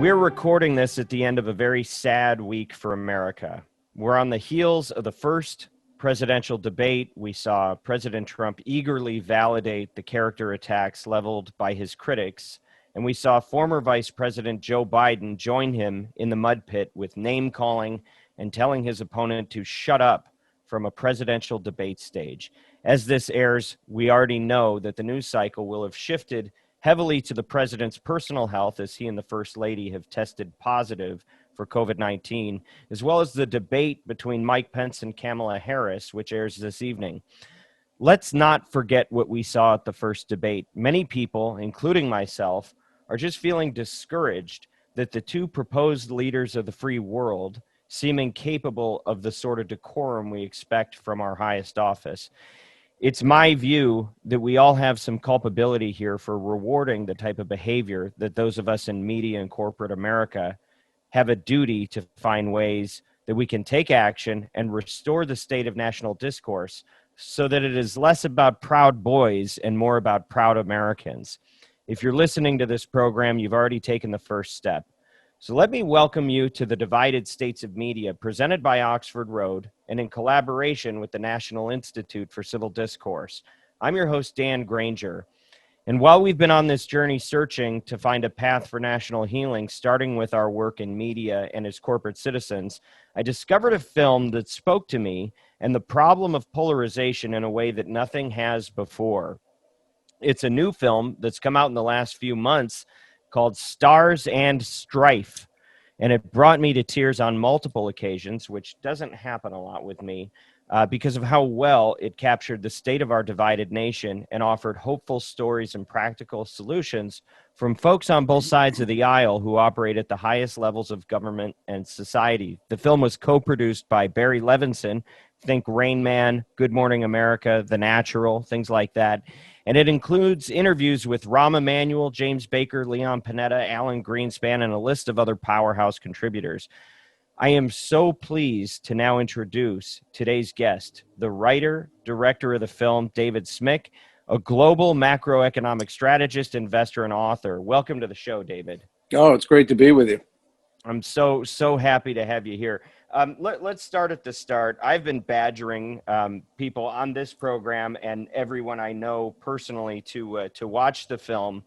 We're recording this at the end of a very sad week for America. We're on the heels of the first presidential debate. We saw President Trump eagerly validate the character attacks leveled by his critics, and we saw former Vice President Joe Biden join him in the mud pit with name-calling and telling his opponent to shut up from a presidential debate stage. As this airs, we already know that the news cycle will have shifted heavily to the president's personal health, as he and the First Lady have tested positive for COVID-19, as well as the debate between Mike Pence and Kamala Harris, which airs this evening. Let's not forget what we saw at the first debate. Many people, including myself, are just feeling discouraged that the two proposed leaders of the free world seem incapable of the sort of decorum we expect from our highest office. It's my view that we all have some culpability here for rewarding the type of behavior that those of us in media and corporate America have a duty to find ways that we can take action and restore the state of national discourse so that it is less about proud boys and more about proud Americans. If you're listening to this program, you've already taken the first step. So let me welcome you to the Divided States of Media, presented by Oxford Road and in collaboration with the National Institute for Civil Discourse. I'm your host, Dan Granger. And while we've been on this journey searching to find a path for national healing, starting with our work in media and as corporate citizens, I discovered a film that spoke to me and the problem of polarization in a way that nothing has before. It's a new film that's come out in the last few months called Stars and Strife, and it brought me to tears on multiple occasions, which doesn't happen a lot with me, because of how well it captured the state of our divided nation and offered hopeful stories and practical solutions from folks on both sides of the aisle who operate at the highest levels of government and society. The film was co-produced by Barry Levinson, think Rain Man, Good Morning America, The Natural, things like that. And it includes interviews with Rahm Emmanual, James Baker, Leon Panetta, Alan Greenspan, and a list of other powerhouse contributors. I am so pleased to now introduce today's guest, the writer, director of the film, David Smick, a global macroeconomic strategist, investor, and author. Welcome to the show, David. Oh, it's great to be with you. I'm so happy to have you here. Let's start at the start. I've been badgering people on this program and everyone I know personally to watch the film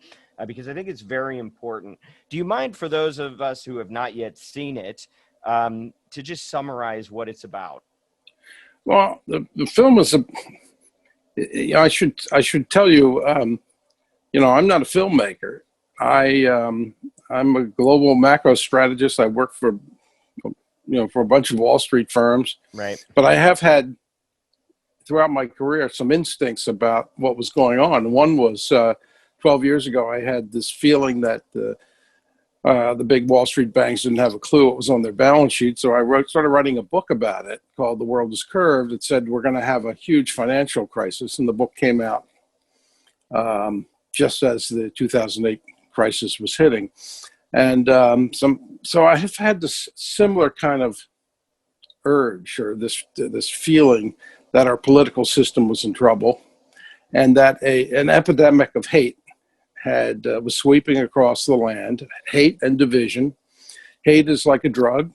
because I think it's very important. Do you mind, for those of us who have not yet seen it, to just summarize what it's about? Well, the film is I should tell you, I'm not a filmmaker. I'm a global macro strategist. I work for a bunch of Wall Street firms. Right. But I have had, throughout my career, some instincts about what was going on. One was 12 years ago, I had this feeling that the big Wall Street banks didn't have a clue what was on their balance sheet. So I started writing a book about it called The World is Curved. It said we're going to have a huge financial crisis. And the book came out just as the 2008 crisis was hitting. And so I have had this similar kind of urge, or this feeling that our political system was in trouble, and that an epidemic of hate was sweeping across the land. Hate and division. Hate is like a drug.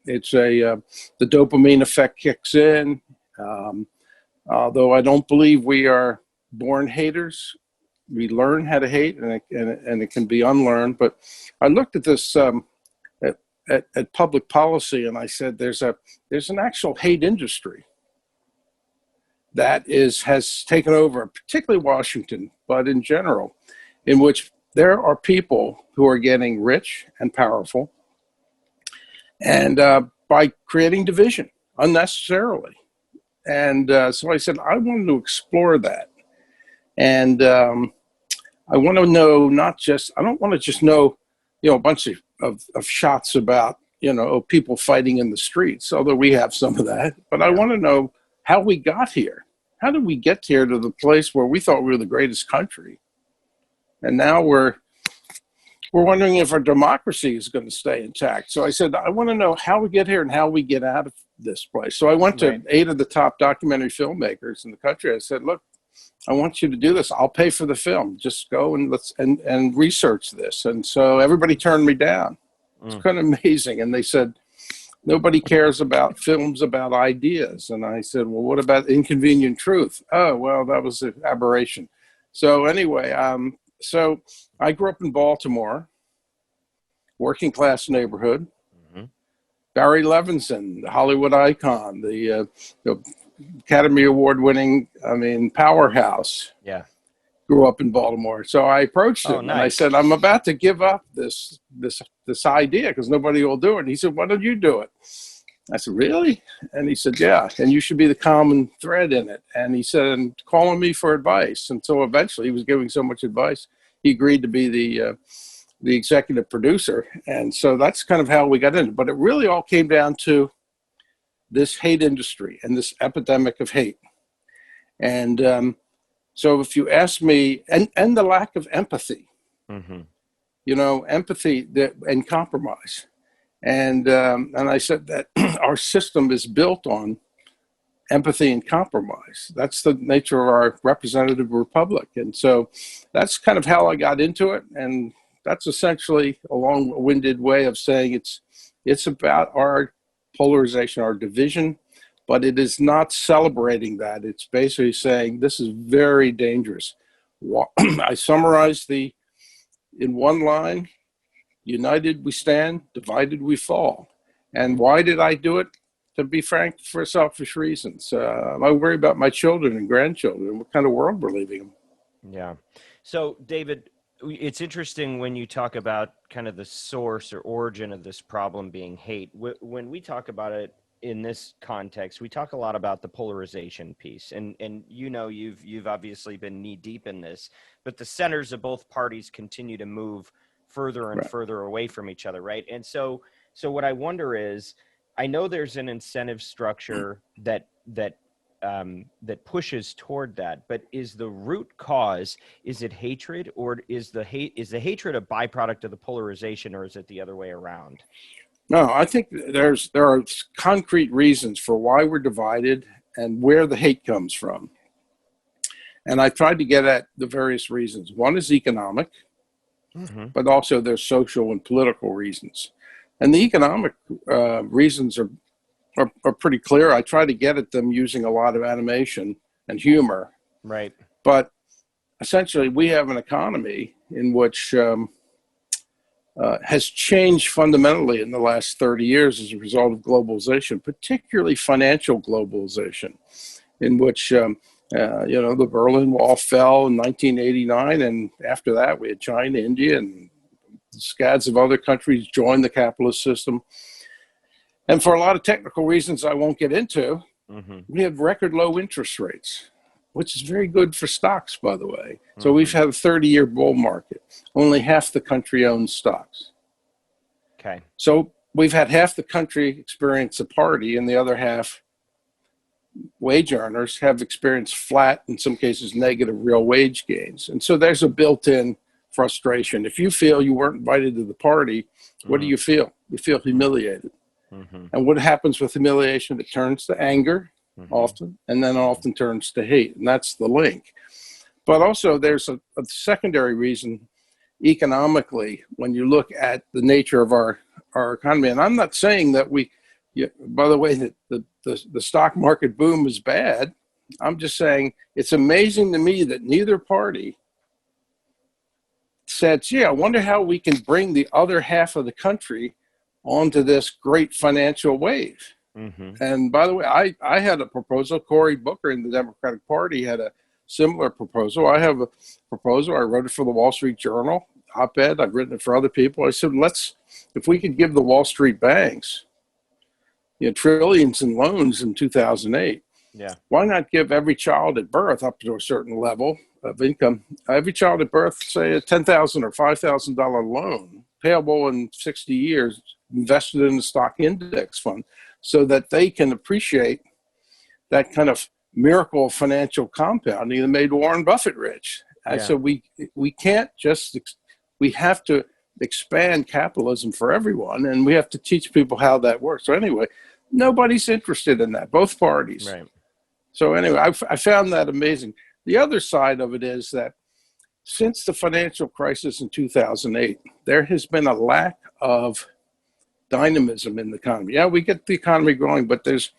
It's the dopamine effect kicks in. Although I don't believe we are born haters. We learn how to hate, and it can be unlearned. But I looked at this at public policy, and I said, there's an actual hate industry that has taken over, particularly Washington, but in general, in which there are people who are getting rich and powerful, and by creating division unnecessarily. And so I said, I wanted to explore that, and I want to know I don't want to just know, a bunch of shots about, people fighting in the streets, although we have some of that. But I want to know how we got here. How did we get here to the place where we thought we were the greatest country? And now we're wondering if our democracy is going to stay intact. So I said, I want to know how we get here and how we get out of this place. So I went to 8 of the top documentary filmmakers in the country. I said, look, I want you to do this. I'll pay for the film. Just go and research this. And so everybody turned me down. It's kind of amazing. And they said, nobody cares about films about ideas. And I said, well, what about Inconvenient Truth? Oh, well, that was an aberration. So anyway, so I grew up in Baltimore, working class neighborhood. Barry Levinson, the Hollywood icon, the Academy Award winning, powerhouse. Yeah. Grew up in Baltimore. So I approached him nice. and I said, I'm about to give up this idea because nobody will do it. And he said, why don't you do it? I said, really? And he said, yeah, and you should be the common thread in it. And he said, and calling me for advice. And so eventually he was giving so much advice, he agreed to be the executive producer. And so that's kind of how we got into it. But it really all came down to this hate industry and this epidemic of hate. And so if you ask me, and the lack of empathy, empathy and compromise. And I said that our system is built on empathy and compromise. That's the nature of our representative republic. And so that's kind of how I got into it. And that's essentially a long-winded way of saying it's about our polarization, our division, but it is not celebrating that. It's basically saying this is very dangerous. I summarized in one line: united we stand, divided we fall. And why did I do it? To be frank, for selfish reasons. I worry about my children and grandchildren, what kind of world we're leaving them. Yeah. So, David, it's interesting when you talk about kind of the source or origin of this problem being hate. When we talk about it in this context, we talk a lot about the polarization piece. And you've obviously been knee deep in this, but the centers of both parties continue to move further and further away from each other, right? And so what I wonder is, I know there's an incentive structure that pushes toward that, but is the root cause, is it hatred, or is the hatred a byproduct of the polarization, or is it the other way around? No, I think there are concrete reasons for why we're divided and where the hate comes from. And I tried to get at the various reasons. One is economic, but also there's social and political reasons. And the economic reasons are pretty clear. I try to get at them using a lot of animation and humor. Right. But essentially, we have an economy in which has changed fundamentally in the last 30 years as a result of globalization, particularly financial globalization, in which the Berlin Wall fell in 1989, and after that we had China, India, and scads of other countries joined the capitalist system. And for a lot of technical reasons I won't get into, we have record low interest rates, which is very good for stocks, by the way. So we've had a 30-year bull market. Only half the country owns stocks. Okay. So we've had half the country experience a party, and the other half, wage earners, have experienced flat, in some cases negative, real wage gains. And so there's a built-in frustration. If you feel you weren't invited to the party, what do you feel? You feel humiliated. And what happens with humiliation? It turns to anger often, and then often turns to hate. And that's the link. But also there's a secondary reason economically when you look at the nature of our economy. And I'm not saying that by the way, that the stock market boom is bad. I'm just saying it's amazing to me that neither party said, gee, I wonder how we can bring the other half of the country onto this great financial wave. And by the way, I had a proposal. Cory Booker in the Democratic Party had a similar proposal. I have a proposal. I wrote it for the Wall Street Journal, op-ed. I've written it for other people. I said, if we could give the Wall Street banks trillions in loans in 2008, why not give every child at birth up to a certain level of income, every child at birth, say a $10,000 or $5,000 loan payable in 60 years, invested in the stock index fund, so that they can appreciate that kind of miracle of financial compounding that made Warren Buffett rich. And so we can't we have to expand capitalism for everyone, and we have to teach people how that works. So anyway, nobody's interested in that, both parties. Right. So anyway, I found that amazing. The other side of it is that since the financial crisis in 2008, there has been a lack of dynamism in the economy. Yeah, we get the economy growing, but there's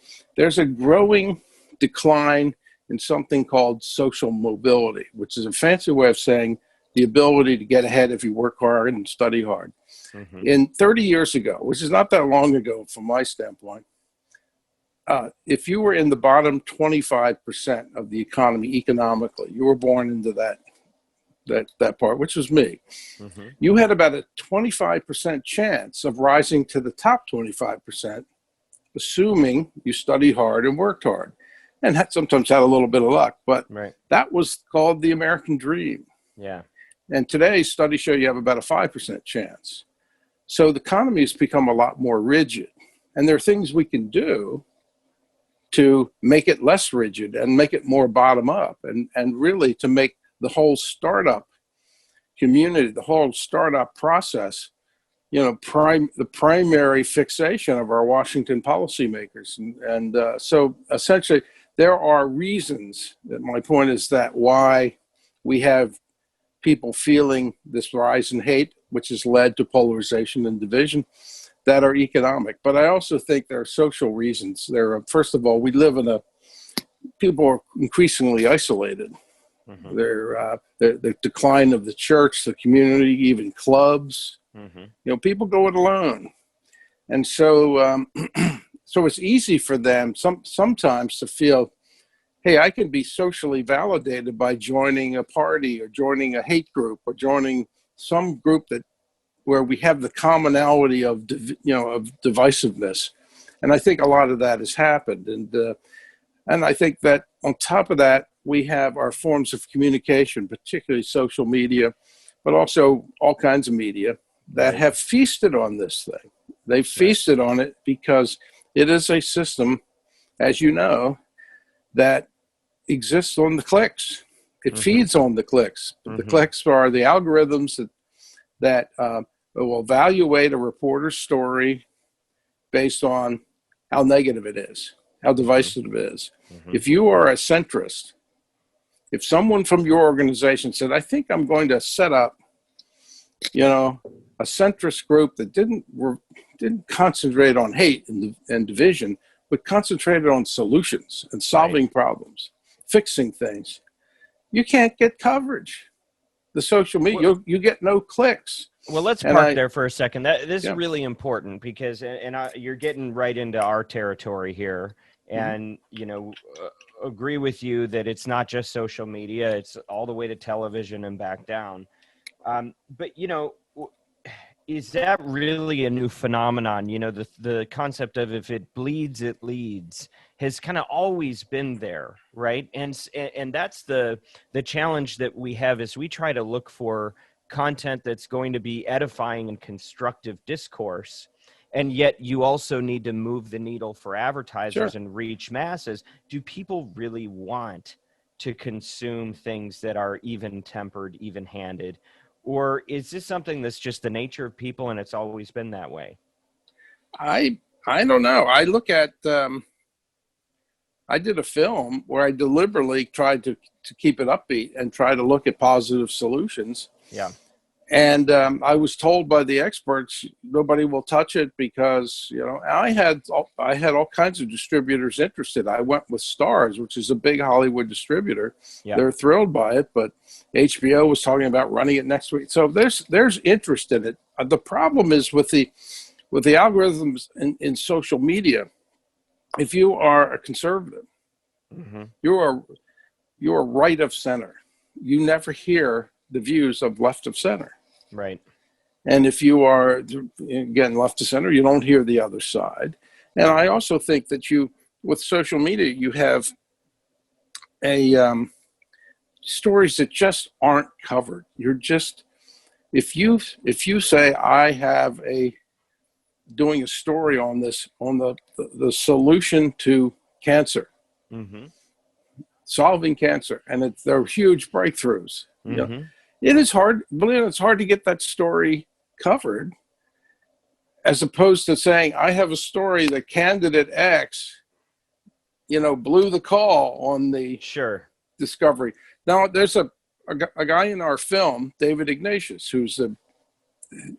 a growing decline in something called social mobility, which is a fancy way of saying the ability to get ahead if you work hard and study hard. Mm-hmm. In 30 years ago, which is not that long ago from my standpoint, if you were in the bottom 25% of the economy economically, you were born into that part, which was me. Mm-hmm. You had about a 25% chance of rising to the top 25%, assuming you studied hard and worked hard, and sometimes had a little bit of luck. But Right. that was called the American dream. Yeah. And today's studies show you have about a 5% chance. So the economy has become a lot more rigid. And there are things we can do to make it less rigid and make it more bottom up, and really to make the whole startup community, the whole startup process, the primary fixation of our Washington policymakers. And so essentially, there are reasons, that my point is that why we have people feeling this rise in hate, which has led to polarization and division, that are economic. But I also think there are social reasons. First of all, we live people are increasingly isolated. Mm-hmm. The decline of the church, the community, even clubs. Mm-hmm. People go it alone, and so so it's easy for them sometimes to feel, hey, I can be socially validated by joining a party or joining a hate group or joining some group where we have the commonality of divisiveness, and I think a lot of that has happened, and I think that on top of that, we have our forms of communication, particularly social media, but also all kinds of media that have feasted on this thing. They've feasted on it because it is a system, as you know, that exists on the clicks. It feeds on the clicks. The clicks are the algorithms that will evaluate a reporter's story based on how negative it is, how divisive it is. If you are a centrist, if someone from your organization said, I think I'm going to set up, a centrist group that didn't concentrate on hate and division, but concentrated on solutions and solving problems, fixing things, you can't get coverage. The social media, you get no clicks. Well, let's park there for a second. This is really important because, you're getting right into our territory here. And, agree with you that it's not just social media, it's all the way to television and back down. But, is that really a new phenomenon? The concept of if it bleeds, it leads has kind of always been there, right? And that's the challenge that we have as we try to look for content that's going to be edifying and constructive discourse. And yet you also need to move the needle for advertisers and reach masses. Do people really want to consume things that are even-tempered, even-handed? Or is this something that's just the nature of people and it's always been that way? I don't know. I look at, I did a film where I deliberately tried to keep it upbeat and try to look at positive solutions. Yeah. And I was told by the experts, nobody will touch it because, I had all kinds of distributors interested. I went with Stars, which is a big Hollywood distributor. Yeah. They're thrilled by it, but HBO was talking about running it next week. So there's interest in it. The problem is with the algorithms in social media. If you are a conservative, you are right of center. You never hear the views of left of center. Right. And if you are, again, left to center, you don't hear the other side. And I also think that with social media, you have stories that just aren't covered. You're just, if you say, I have doing a story on this, on the solution to cancer, solving cancer, and they're huge breakthroughs. It is hard, it's hard to get that story covered, as opposed to saying, I have a story that candidate X, blew the call on the discovery. Now, there's a guy in our film, David Ignatius, who's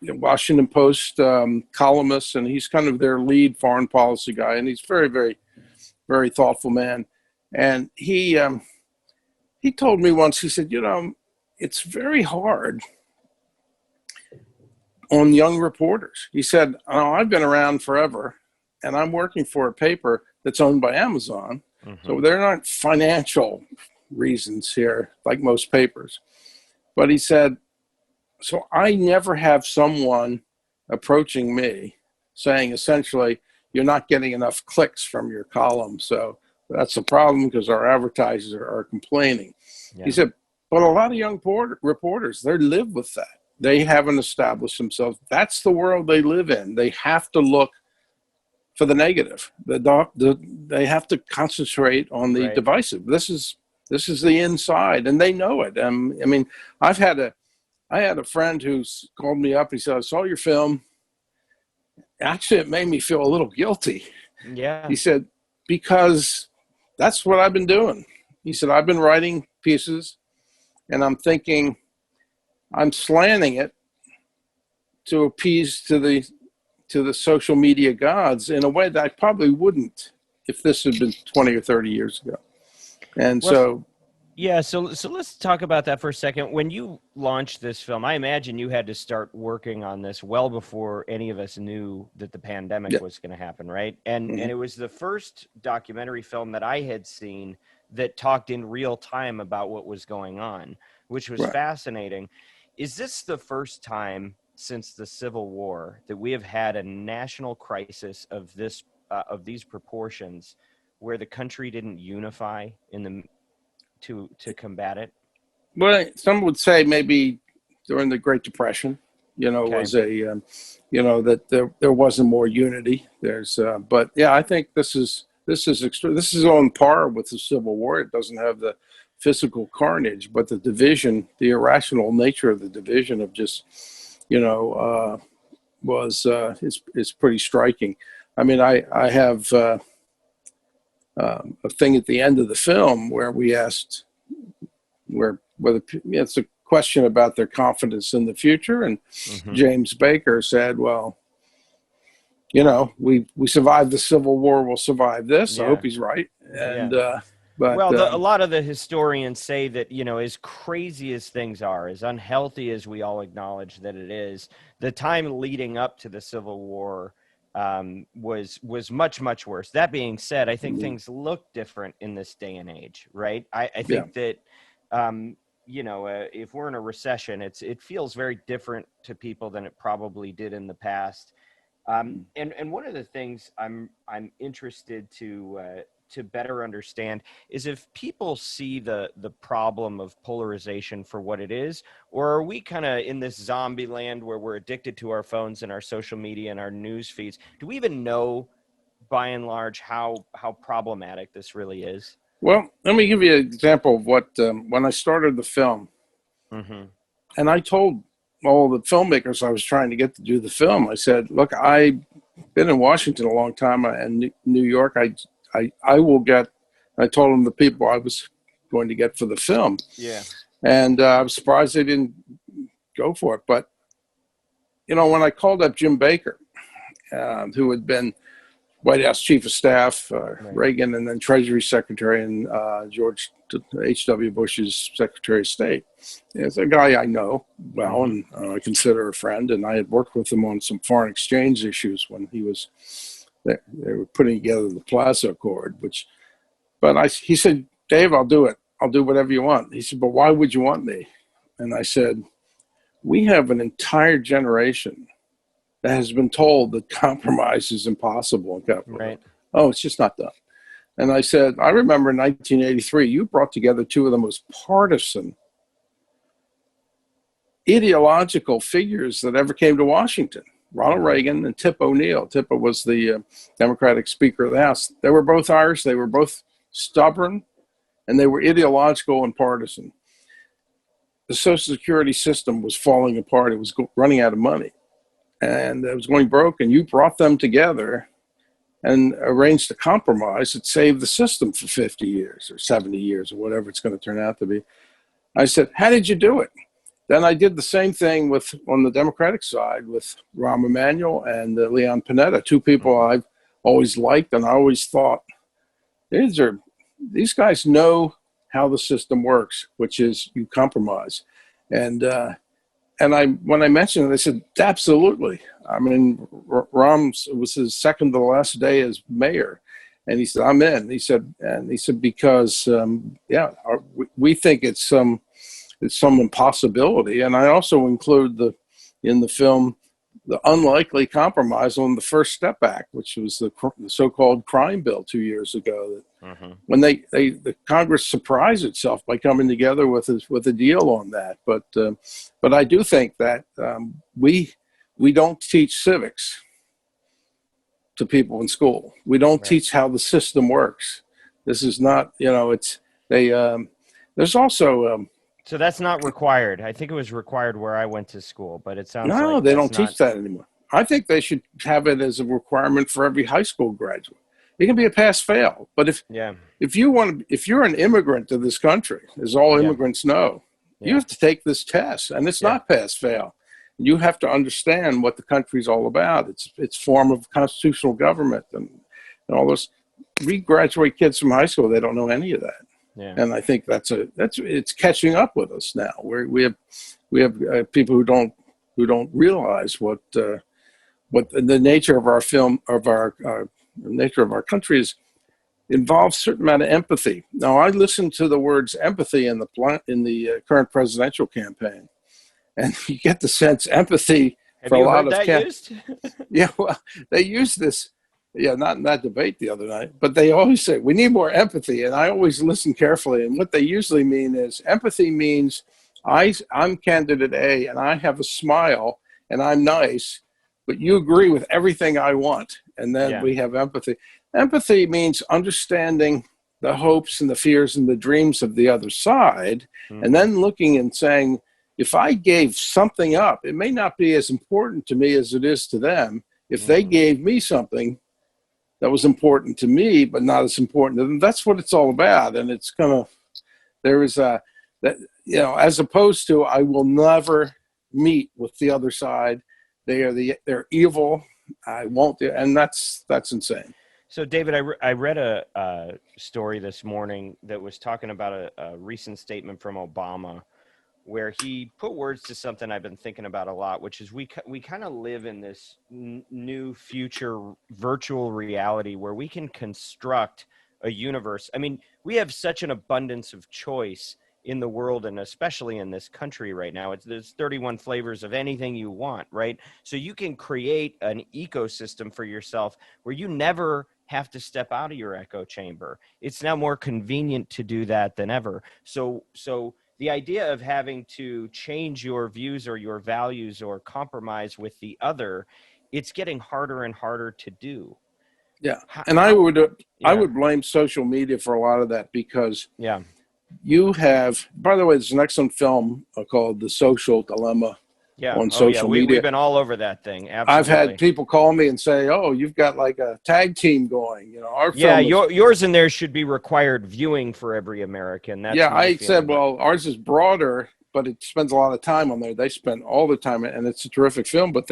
Washington Post columnist, and he's kind of their lead foreign policy guy, and he's very, very, very thoughtful man. And he told me once, he said, it's very hard on young reporters. He said, oh, I've been around forever, and I'm working for a paper that's owned by Amazon. Mm-hmm. So there aren't financial reasons here, like most papers. But he said, so I never have someone approaching me saying, essentially, you're not getting enough clicks from your column. So that's a problem because our advertisers are complaining. Yeah. He said, but a lot of young reporters, they live with that. They haven't established themselves. That's the world they live in. They have to look for the negative. They have to concentrate on the divisive. This is the inside, and they know it. I mean, I had a friend who's called me up. He said, I saw your film. Actually, it made me feel a little guilty. Yeah. He said, because that's what I've been doing. He said, I've been writing pieces, and I'm thinking I'm slanting it to appease to the social media gods in a way that I probably wouldn't if this had been 20 or 30 years ago. And so let's talk about that for a second. When you launched this film, I imagine you had to start working on this well before any of us knew that the pandemic was going to happen, right? And it was the first documentary film that I had seen that talked in real time about what was going on, which was fascinating. Is this the first time since the Civil War that we have had a national crisis of these proportions, where the country didn't unify to combat it? Well, some would say maybe during the Great Depression, was that there wasn't more unity. But yeah, I think this is on par with the Civil War. It doesn't have the physical carnage, but the division, the irrational nature of the division of just, is pretty striking. I mean, I have a thing at the end of the film where we asked whether it's a question about their confidence in the future, and James Baker said, well, we survived the Civil War, we'll survive this. Yeah. I hope he's right. And but a lot of the historians say that, as crazy as things are, as unhealthy as we all acknowledge that it is, the time leading up to the Civil War was much, much worse. That being said, I think things look different in this day and age, right? I think that, if we're in a recession, it feels very different to people than it probably did in the past. And one of the things I'm interested to better understand is if people see the problem of polarization for what it is, or are we kind of in this zombie land where we're addicted to our phones and our social media and our news feeds? Do we even know, by and large, how problematic this really is? Well, let me give you an example of what, when I started the film, and I told all the filmmakers I was trying to get to do the film, I said, look, I've been in Washington a long time, and New York, I will get, I told them the people I was going to get for the film. Yeah. And I was surprised they didn't go for it. But, when I called up Jim Baker, who had been White House Chief of Staff, Reagan, and then Treasury Secretary, and George H.W. Bush's Secretary of State. It's a guy I know well and I consider a friend, and I had worked with him on some foreign exchange issues when they were putting together the Plaza Accord. He said, Dave, I'll do it. I'll do whatever you want. He said, but why would you want me? And I said, we have an entire generation that has been told that compromise is impossible in capitalism. Right. Oh, it's just not done. And I said, I remember in 1983, you brought together two of the most partisan, ideological figures that ever came to Washington, Ronald Reagan and Tip O'Neill. Tip was the Democratic Speaker of the House. They were both Irish. They were both stubborn, and they were ideological and partisan. The Social Security system was falling apart. It was running out of money, and it was going broke, and you brought them together and arranged a compromise that saved the system for 50 years or 70 years or whatever it's going to turn out to be. I said, how did you do it? then I did the same thing on the Democratic side with Rahm Emmanuel and Leon Panetta, two people I've always liked, and I always thought these guys know how the system works, which is you compromise. And when I mentioned it, they said, absolutely. I mean, Rahm was his second to the last day as mayor. And he said, I'm in. He said, because, we think it's some impossibility. And I also include in the film the unlikely compromise on the First Step Act, which was the so-called crime bill 2 years ago. That when the Congress surprised itself by coming together with a deal on that. But I do think that we don't teach civics to people in school. We don't teach how the system works. This is not, there's also. So that's not required. I think it was required where I went to school, but it sounds no, like they don't teach that anymore. I think they should have it as a requirement for every high school graduate. It can be a pass-fail, but if you're an immigrant to this country, as all immigrants know, you have to take this test, and it's not pass-fail. You have to understand what the country's all about. It's form of constitutional government and all this. We graduate kids from high school; they don't know any of that. Yeah. And I think it's catching up with us now. We have people who don't realize what the nature of our nature of our country involves a certain amount of empathy. Now, I listened to the words empathy in the current presidential campaign, and you get the sense empathy for a lot of used? Yeah, well, they use this. Yeah, not in that debate the other night, but they always say, we need more empathy. And I always listen carefully. And what they usually mean is empathy means I'm candidate A and I have a smile and I'm nice, but you agree with everything I want. And then we have empathy. Empathy means understanding the hopes and the fears and the dreams of the other side, and then looking and saying, if I gave something up, it may not be as important to me as it is to them. If they gave me something that was important to me, but not as important to them. That's what it's all about. And it's as opposed to, I will never meet with the other side. They're evil. I won't. And that's insane. So David, I read a story this morning that was talking about a recent statement from Obama, where he put words to something I've been thinking about a lot, which is we kind of live in this new future virtual reality where we can construct a universe. I mean, we have such an abundance of choice in the world, and especially in this country right now. There's 31 flavors of anything you want, right? So you can create an ecosystem for yourself where you never have to step out of your echo chamber. It's now more convenient to do that than ever. So the idea of having to change your views or your values or compromise with the other, it's getting harder and harder to do. Yeah. I would blame social media for a lot of that, because you have, by the way, there's an excellent film called The Social Dilemma on social media. We've been all over that thing. Absolutely. I've had people call me and say, "Oh, you've got like a tag team going." Our film yours and theirs should be required viewing for every American. That's I said, well, ours is broader, but it spends a lot of time on there. They spend all the time, and it's a terrific film. But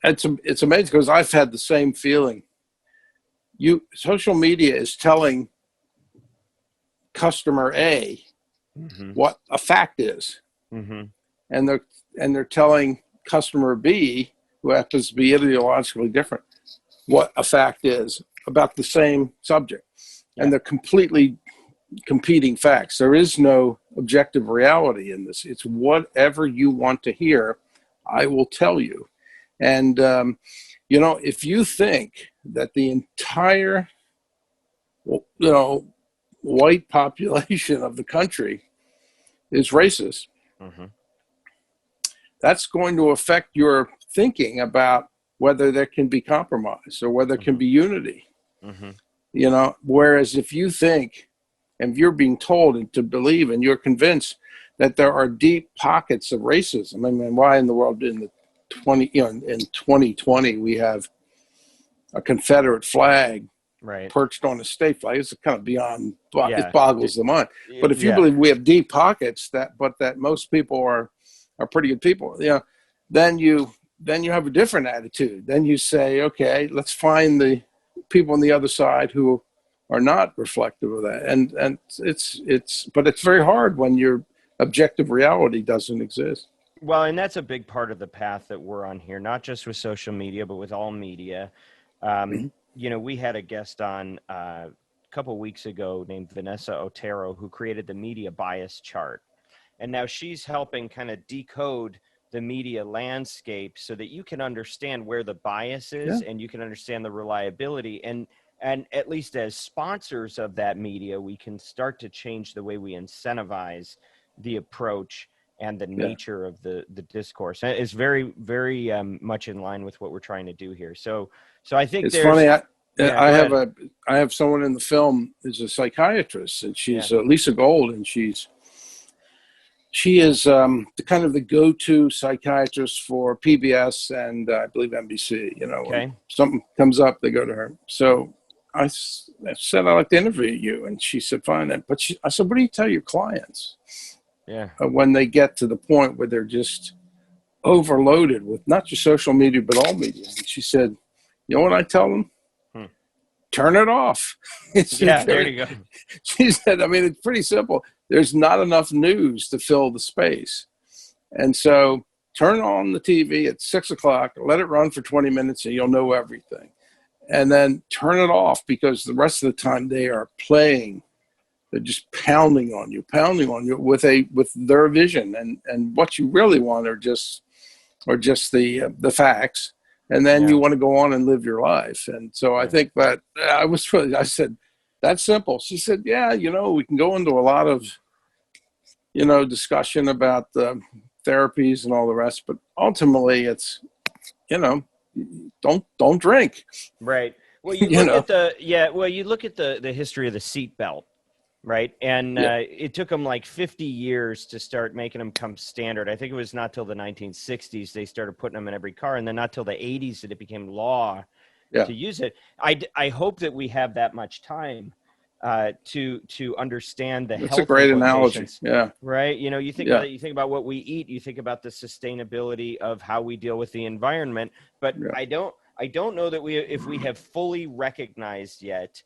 it's amazing, because I've had the same feeling. Social media is telling customer A what a fact is. And they're telling customer B, who happens to be ideologically different, what a fact is about the same subject. And they're completely competing facts. There is no objective reality in this. It's whatever you want to hear, I will tell you. And, if you think that the entire, white population of the country is racist, that's going to affect your thinking about whether there can be compromise or whether there can be unity. Whereas if you think, and you're being told and to believe, and you're convinced that there are deep pockets of racism, I mean, why in the world in 2020 we have a Confederate flag right. perched on a state flag. It's kind of beyond, Yeah. it boggles the mind. But if you Yeah. believe we have deep pockets, that most people are pretty good people, then you have a different attitude. Then you say, okay, let's find the people on the other side who are not reflective of that. And but it's very hard when your objective reality doesn't exist. Well, and that's a big part of the path that we're on here, not just with social media, but with all media. We had a guest on a couple of weeks ago named Vanessa Otero, who created the media bias chart. And now she's helping kind of decode the media landscape so that you can understand where the bias is, and you can understand the reliability. And at least as sponsors of that media, we can start to change the way we incentivize the approach and the nature of the discourse. And it's very, very much in line with what we're trying to do here. So I think it's funny. I have someone in the film who's a psychiatrist, and she's Lisa Gold, and she is the kind of the go-to psychiatrist for PBS and I believe NBC. When something comes up, they go to her. So I said, I'd like to interview you, and she said, fine. But I said, what do you tell your clients? When they get to the point where they're just overloaded with not just social media, but all media. And she said, you know what I tell them? Turn it off. There you go. She said, it's pretty simple. There's not enough news to fill the space. And so turn on the TV at 6 o'clock, let it run for 20 minutes, and you'll know everything. And then turn it off, because the rest of the time they are playing. They're just pounding on you with their vision, and what you really want are just the facts, and then you want to go on and live your life. And so I think that I said, that's simple. She said, we can go into a lot of discussion about therapies and all the rest, but ultimately it's don't drink. Right. Well, you look at the history of the seat belt. Right. And it took them like 50 years to start making them come standard. I think it was not till the 1960s they started putting them in every car, and then not till the 80s that it became law to use it. I hope that we have that much time to understand the health. That's a great analogy. Yeah. Right. You think about it, you think about what we eat, you think about the sustainability of how we deal with the environment. But I don't know that if we have fully recognized yet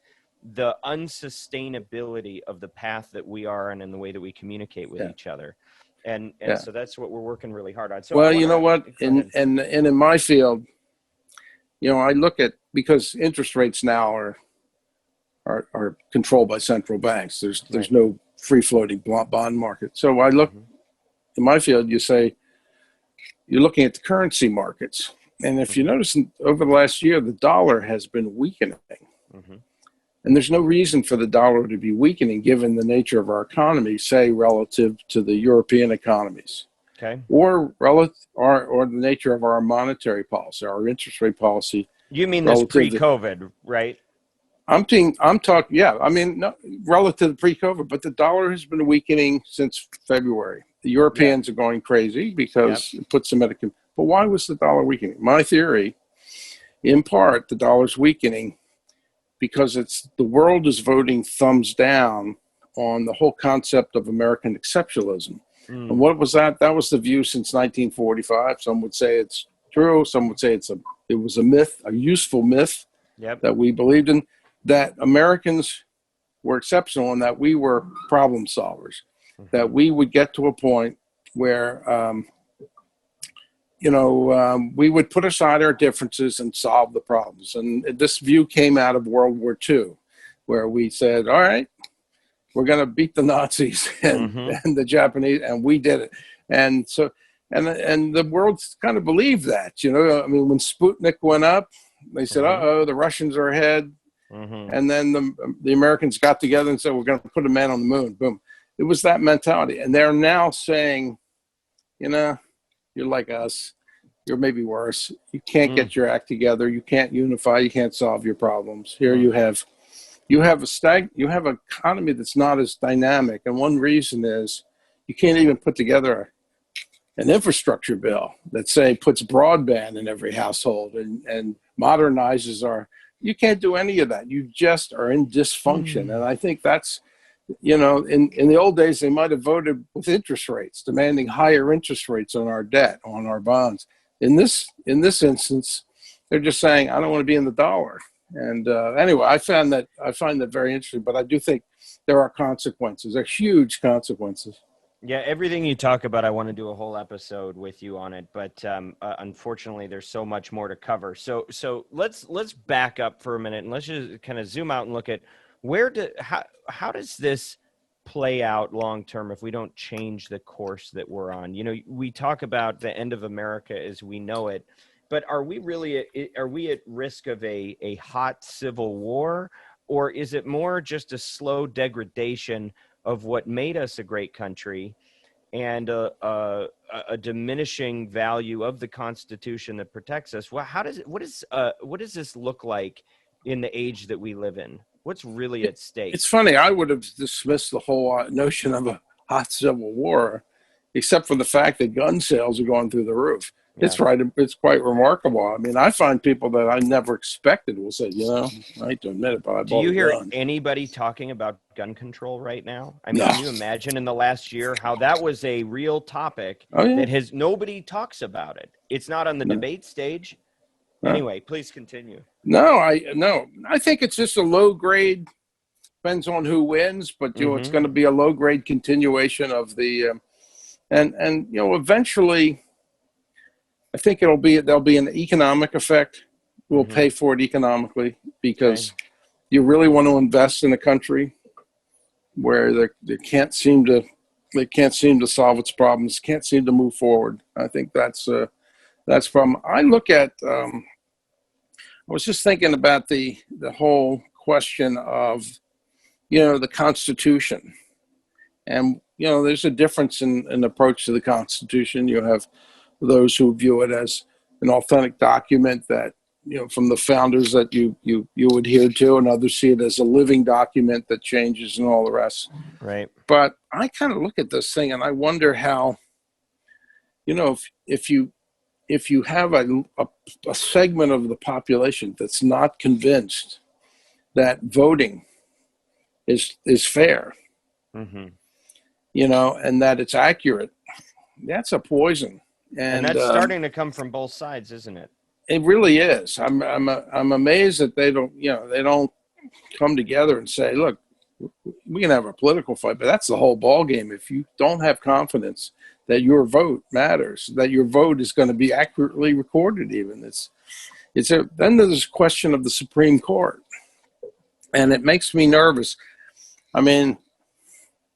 the unsustainability of the path that we are on and the way that we communicate with each other. And so that's what we're working really hard on. So you know what? And in my field, I look at, because interest rates now are controlled by central banks. There's no free floating bond market. So I look in my field, you're looking at the currency markets. And if you notice over the last year, the dollar has been weakening. And there's no reason for the dollar to be weakening given the nature of our economy, say, relative to the European economies. Or the nature of our monetary policy, our interest rate policy. You mean this pre-COVID, right? I'm talking, relative to pre-COVID, but the dollar has been weakening since February. The Europeans are going crazy because it puts them at but why was the dollar weakening? My theory, in part, the dollar's weakening because the world is voting thumbs down on the whole concept of American exceptionalism. And what was that? That was the view since 1945. Some would say it's true. Some would say it was a myth, a useful myth that we believed in, that Americans were exceptional and that we were problem solvers, that we would get to a point where we would put aside our differences and solve the problems. And this view came out of World War II, where we said, all right, we're going to beat the Nazis and the Japanese, and we did it. And so, and the world kind of believed that, when Sputnik went up, they said, the Russians are ahead. And then the Americans got together and said, we're going to put a man on the moon. Boom. It was that mentality. And they're now saying, you're like us. You're maybe worse. You can't get your act together. You can't unify. You can't solve your problems. Here you have an economy that's not as dynamic. And one reason is you can't even put together an infrastructure bill that puts broadband in every household and modernizes you can't do any of that. You just are in dysfunction. And I think that's, you know, in the old days, they might have voted with interest rates, demanding higher interest rates on our debt, on our bonds. In this instance, they're just saying, I don't want to be in the dollar. And anyway, I find that very interesting, but I do think there are consequences. There are huge consequences. Yeah, everything you talk about, I want to do a whole episode with you on it, but unfortunately, there's so much more to cover. So let's back up for a minute and let's just kind of zoom out and look at how does this play out long term if we don't change the course that we're on? You know, we talk about the end of America as we know it, but are we at risk of a hot civil war, or is it more just a slow degradation of what made us a great country and a diminishing value of the Constitution that protects us? Well, what does this look like in the age that we live in? What's really at stake? It's funny. I would have dismissed the whole notion of a hot civil war, except for the fact that gun sales are going through the roof. Yeah. It's right. It's quite remarkable. I mean, I find people that I never expected will say, you know, I hate to admit it, but I bought a gun. Do you hear anybody talking about gun control right now? I mean, Can you imagine in the last year how that was a real topic that nobody talks about it? It's not on the debate stage. Anyway, please continue. No, I think it's just a low grade, depends on who wins, but you know, it's going to be a low grade continuation of the, and you know, eventually, I think there'll be an economic effect. We'll pay for it economically because you really want to invest in a country where they can't seem to solve its problems, can't seem to move forward. I think that's from. I look at. I was just thinking about the whole question of, you know, the Constitution, and you know, there's a difference in approach to the Constitution. You have those who view it as an authentic document that, you know, from the founders that you adhere to, and others see it as a living document that changes and all the rest. Right. But I kind of look at this thing and I wonder how, you know, if you have a segment of the population that's not convinced that voting is fair, you know, and that it's accurate, that's a poison. And that's starting to come from both sides, isn't it? It really is. I'm amazed that they don't come together and say, look, we can have a political fight, but that's the whole ball game. If you don't have confidence that your vote matters, that your vote is going to be accurately recorded, even then there's a question of the Supreme Court, and it makes me nervous. I mean,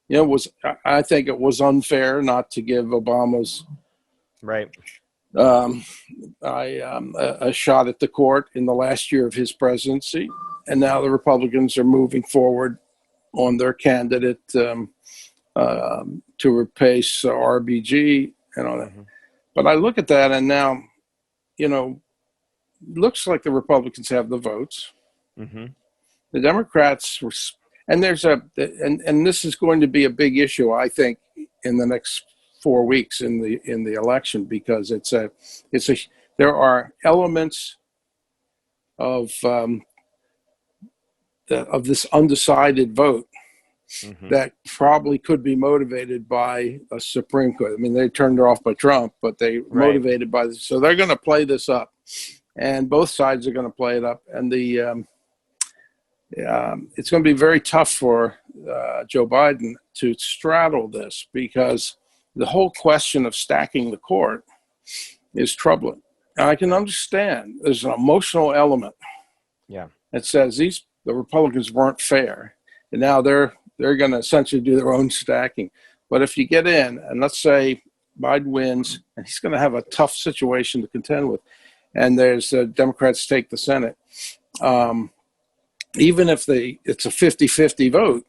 you know, I think it was unfair not to give Obama's a shot at the court in the last year of his presidency, and now the Republicans are moving forward on their candidate to replace RBG and all that. But I look at that, and now, you know, looks like the Republicans have the votes. The Democrats were, and and this is going to be a big issue, I think, in the next 4 weeks in the election, because there are elements of this undecided vote that probably could be motivated by a Supreme Court. I mean, they turned it off by Trump, but they motivated by this. So they're going to play this up, and both sides are going to play it up. And it's going to be very tough for Joe Biden to straddle this, because the whole question of stacking the court is troubling. And I can understand there's an emotional element. Yeah. That says the Republicans weren't fair, and now they're going to essentially do their own stacking. But if you get in, and let's say Biden wins, and he's going to have a tough situation to contend with, and there's Democrats take the Senate, even if it's a 50-50 vote,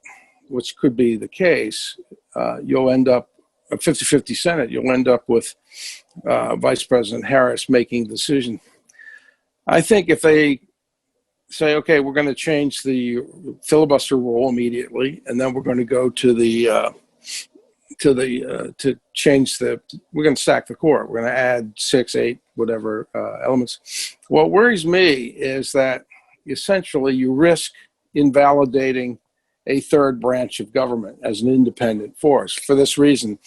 which could be the case, you'll end up a 50-50 Senate, you'll end up with Vice President Harris making the decision. I think if they say, okay, we're going to change the filibuster rule immediately, and then we're going to go to we're going to stack the court. We're going to add 6, 8, whatever elements. What worries me is that, essentially you risk invalidating a third branch of government as an independent force. For this reason,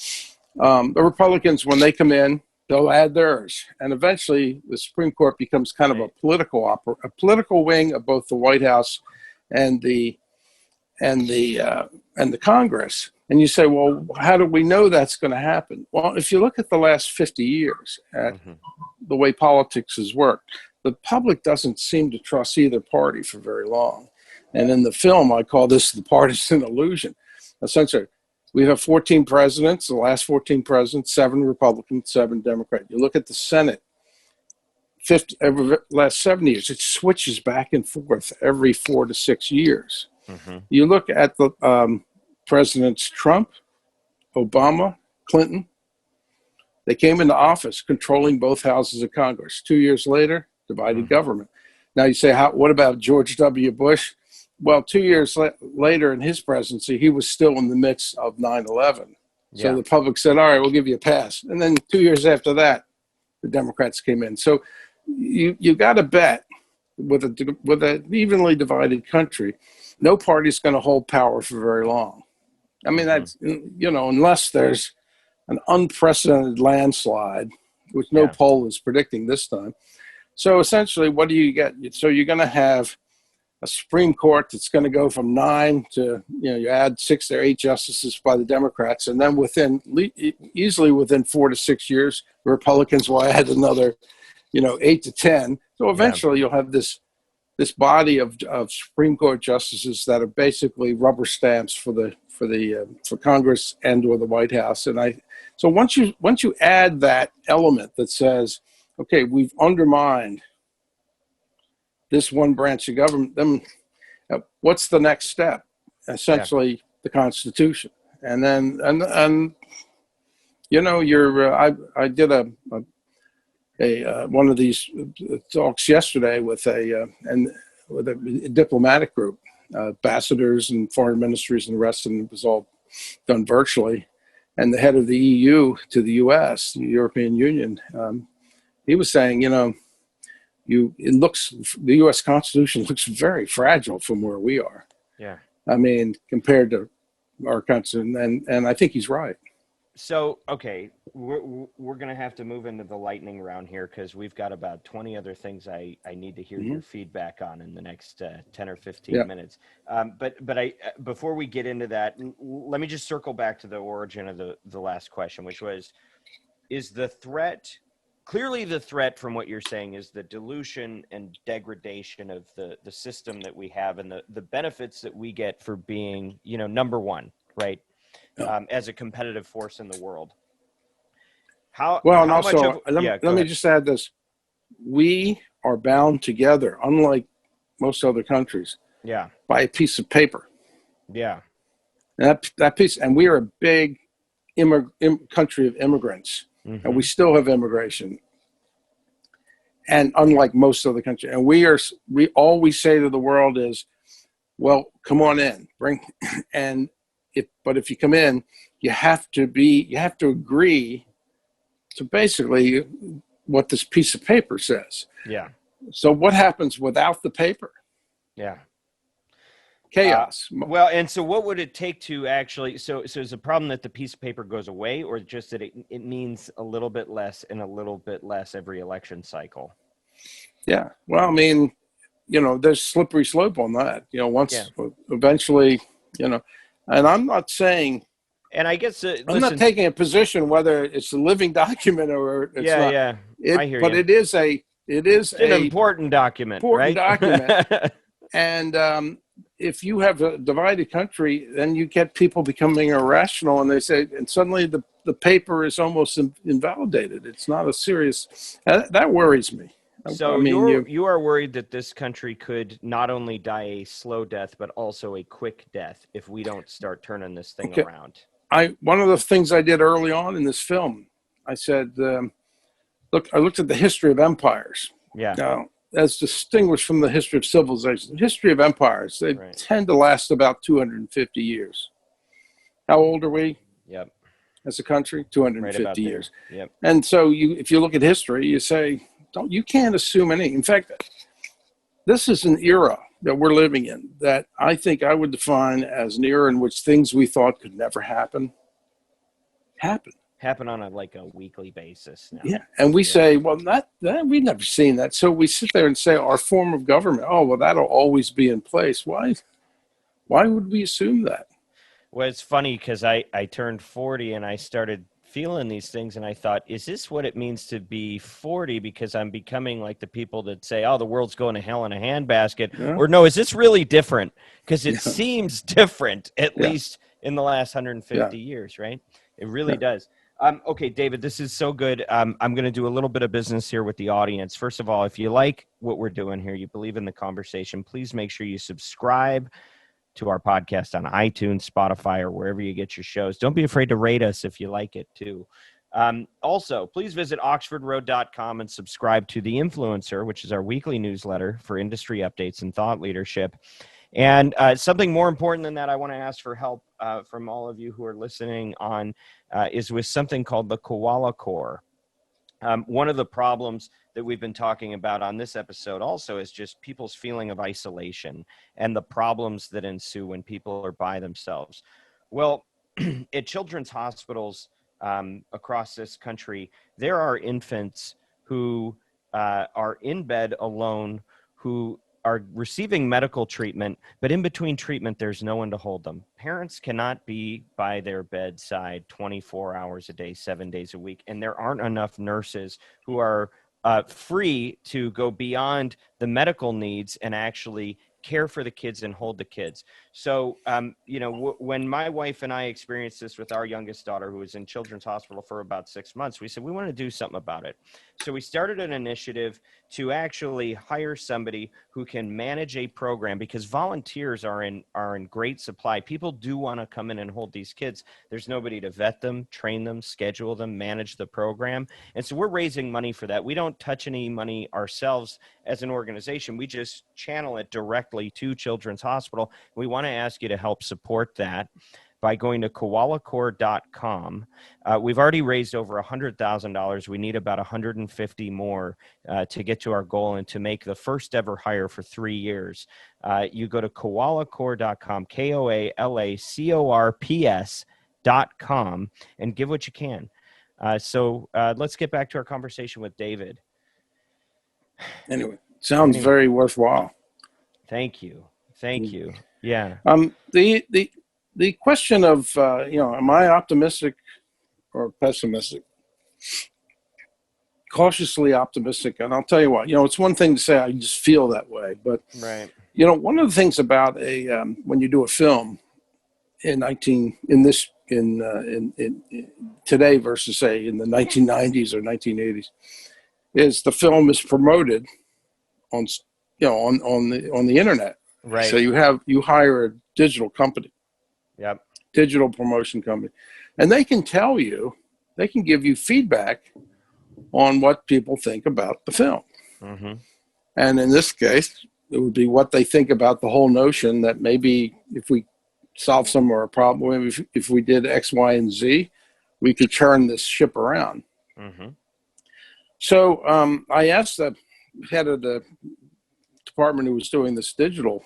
the Republicans, when they come in, they'll add theirs, and eventually the Supreme Court becomes kind of a political wing of both the White House and the Congress. And you say, well, how do we know that's going to happen? Well, if you look at the last 50 years at the way politics has worked, the public doesn't seem to trust either party for very long. And in the film, I call this the Partisan Illusion. Essentially, we have 14 presidents, the last 14 presidents, 7 Republicans, 7 Democrats. You look at the Senate, over the last 7 years, it switches back and forth every 4 to 6 years. You look at the presidents Trump, Obama, Clinton, they came into office controlling both houses of Congress. 2 years later, divided government. Now you say, what about George W. Bush? Well, 2 years later in his presidency, he was still in the midst of 9/11. So the public said, all right, we'll give you a pass. And then 2 years after that, the Democrats came in. So you got to bet with an evenly divided country, no party's going to hold power for very long. I mean, that's, unless there's an unprecedented landslide, which no poll is predicting this time. So essentially, what do you get? So you're going to have a Supreme Court that's going to go from 9 to, you add 6 or 8 justices by the Democrats, and then easily within 4 to 6 years, the Republicans will add another, 8 to 10. So eventually you'll have this body of Supreme Court justices that are basically rubber stamps for Congress and or the White House. And so once you add that element that says, okay, we've undermined this one branch of government, then what's the next step? Essentially, the Constitution. And then, I did one of these talks yesterday with a diplomatic group, ambassadors and foreign ministries and the rest, and it was all done virtually. And the head of the EU to the US, the European Union, he was saying, the U.S. Constitution looks very fragile from where we are. Yeah. I mean, compared to our country, and I think he's right. So, okay, we're going to have to move into the lightning round here because we've got about 20 other things I need to hear your feedback on in the next 10 or 15 minutes. But before we get into that, let me just circle back to the origin of the last question, which was, is the threat... Clearly, the threat from what you're saying is the dilution and degradation of the system that we have and the benefits that we get for being, number one, right, as a competitive force in the world. Let me just add this. We are bound together, unlike most other countries, by a piece of paper. Yeah. And that piece, and we are a big country of immigrants. And we still have immigration, and unlike most other countries, and all we say to the world is, "Well, come on in, but if you come in, you have to agree to basically what this piece of paper says." Yeah. So what happens without the paper? Yeah. Chaos. And so what would it take to actually, so is the problem that the piece of paper goes away, or just that it means a little bit less and a little bit less every election cycle? Yeah. Well, I mean, there's slippery slope on that, eventually, and I'm not saying, and I guess I'm not taking a position whether it's a living document or it's not. Yeah. I hear but you. It is an important document, right? Document. And, if you have a divided country, then you get people becoming irrational, and they say, and suddenly the paper is almost invalidated. It's not a serious. That worries me. So you are worried that this country could not only die a slow death, but also a quick death if we don't start turning this thing around. One of the things I did early on in this film, I said, I looked at the history of empires. Yeah. Now, as distinguished from the history of civilization, the history of empires, they tend to last about 250 years. How old are we? Yep. As a country, 250 years. Yep. And so if you look at history, you say, you can't assume anything. In fact, this is an era that we're living in that I think I would define as an era in which things we thought could never happen. Happen on a weekly basis now. Yeah. And we say, well, that we've never seen that. So we sit there and say our form of government, oh, well, that'll always be in place. Why would we assume that? Well, it's funny because I turned 40 and I started feeling these things, and I thought, is this what it means to be 40? Because I'm becoming like the people that say, oh, the world's going to hell in a handbasket. Yeah. Or no, is this really different? Because it seems different, at least in the last 150 years, right? It really does. Okay, David, this is so good. I'm going to do a little bit of business here with the audience. First of all, if you like what we're doing here, you believe in the conversation, please make sure you subscribe to our podcast on iTunes, Spotify, or wherever you get your shows. Don't be afraid to rate us if you like it too. Also, please visit oxfordroad.com and subscribe to The Influencer, which is our weekly newsletter for industry updates and thought leadership. And something more important than that, I want to ask for help from all of you who are listening on is with something called the Koala Core. One of the problems that we've been talking about on this episode also is just people's feeling of isolation and the problems that ensue when people are by themselves. Well, at children's hospitals across this country, there are infants who are in bed alone, who are receiving medical treatment, but in between treatment, there's no one to hold them. Parents cannot be by their bedside 24 hours a day, 7 days a week, and there aren't enough nurses who are free to go beyond the medical needs and actually care for the kids and hold the kids. So, when my wife and I experienced this with our youngest daughter, who was in children's hospital for about 6 months, we said, we want to do something about it. So we started an initiative to actually hire somebody who can manage a program, because volunteers are in great supply. People do want to come in and hold these kids. There's nobody to vet them, train them, schedule them, manage the program. And so we're raising money for that. We don't touch any money ourselves as an organization. We just channel it directly to Children's Hospital. We want to ask you to help support that by going to koalacore.com. We've already raised over $100,000. We need about 150 more to get to our goal and to make the first ever hire for 3 years. You go to koalacore.com, KOALACORPS.com, and give what you can. So let's get back to our conversation with David. Anyway, sounds very worthwhile. Thank you. Yeah. The question of, am I optimistic or pessimistic? Cautiously optimistic. And I'll tell you what, it's one thing to say I just feel that way. But, one of the things about when you do a film today versus, say, in the 1990s or 1980s, is the film is promoted on the internet. Right. So you hire a digital company. Yep. Digital promotion company. And they can give you feedback on what people think about the film. Mm-hmm. And in this case, it would be what they think about the whole notion that maybe if we solve some of our problem, if we did X, Y, and Z, we could turn this ship around. Mm-hmm. So I asked the head of the department who was doing this digital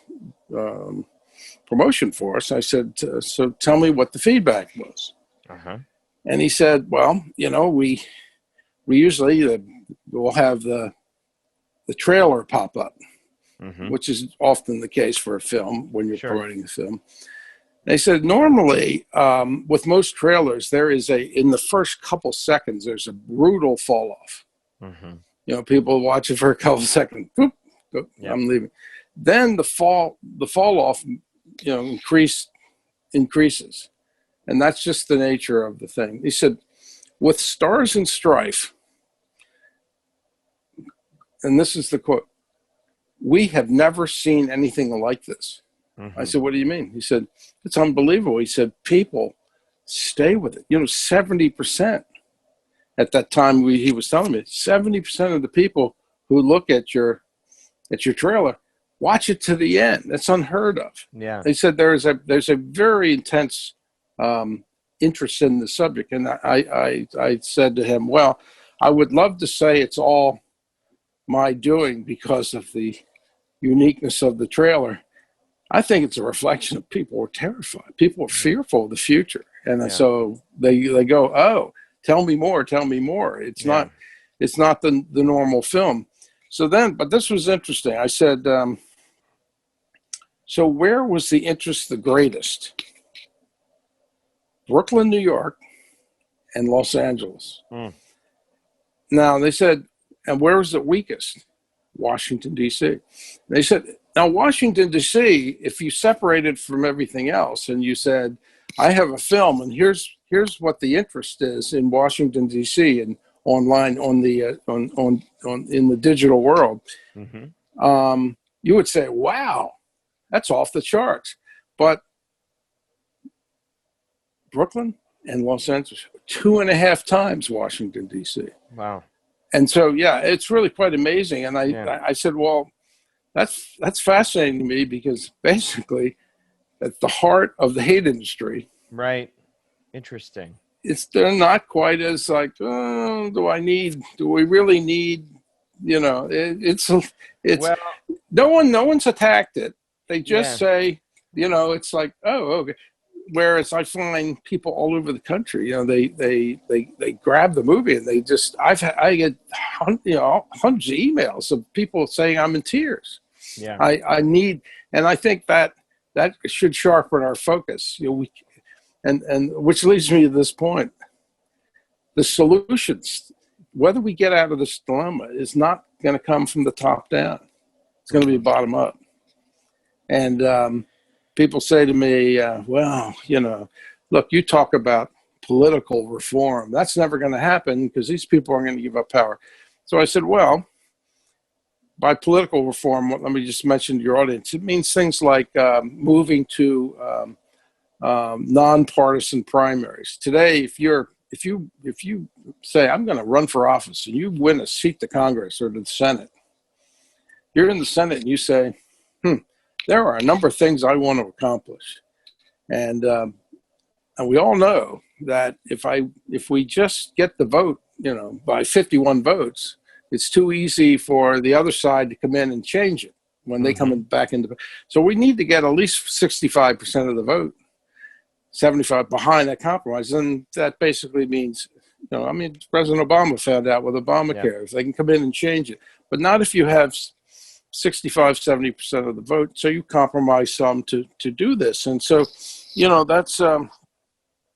promotion for us, I said, so tell me what the feedback was. Uh-huh. And he said, well, we usually we'll have the trailer pop up, mm-hmm. which is often the case for a film when you're promoting a film. They said normally with most trailers, there is in the first couple seconds, there's a brutal fall off. Mm-hmm. People watch it for a couple seconds. Boop, boop, yep. I'm leaving. Then the fall off, increases. And that's just the nature of the thing. He said, with Stars and Strife, and this is the quote, we have never seen anything like this. Mm-hmm. I said, what do you mean? He said, it's unbelievable. He said, people stay with it. 70% at that time he was telling me, 70% of the people who look at your trailer watch it to the end. That's unheard of. Yeah. They said there's a very intense interest in the subject. And I said to him, well, I would love to say it's all my doing because of the uniqueness of the trailer. I think it's a reflection of people are terrified. People are fearful of the future. And so they go, oh, tell me more, tell me more. It's not the normal film. So then, but this was interesting. I said, so where was the interest the greatest? Brooklyn, New York, and Los Angeles. Now they said, and where was it weakest? Washington, D.C. They said, now Washington, D.C., if you separate it from everything else and you said, I have a film and here's what the interest is in Washington, D.C. and online on the in the digital world, you would say, wow, that's off the charts. But Brooklyn and Los Angeles, 2.5 times Washington, D.C. Wow. And so, yeah, it's really quite amazing. And I said, well, that's fascinating to me because basically at the heart of the hate industry. Right. Interesting. They're not quite as like, oh, do we really need, it's well, no one's attacked it. They just say, it's like, oh, okay. Whereas I find people all over the country, they grab the movie and they just, I get hundreds of emails of people saying I'm in tears. Yeah. I need, and I think that should sharpen our focus. And which leads me to this point. The solutions, whether we get out of this dilemma, is not going to come from the top down. It's going to be bottom up. And people say to me, well, look, you talk about political reform. That's never going to happen because these people aren't going to give up power. So I said, well, by political reform, let me just mention to your audience, it means things like moving to nonpartisan primaries. Today, if you say I'm going to run for office and you win a seat to Congress or to the Senate, you're in the Senate and you say, there are a number of things I want to accomplish, and we all know that if we just get the vote, by 51 votes, it's too easy for the other side to come in and change it when they come back into. So we need to get at least 65% of the vote. 75 behind that compromise, and that basically means, President Obama found out with Obamacare, if they can come in and change it, but not if you have 65, 70% of the vote. So you compromise some to do this, and so, that's.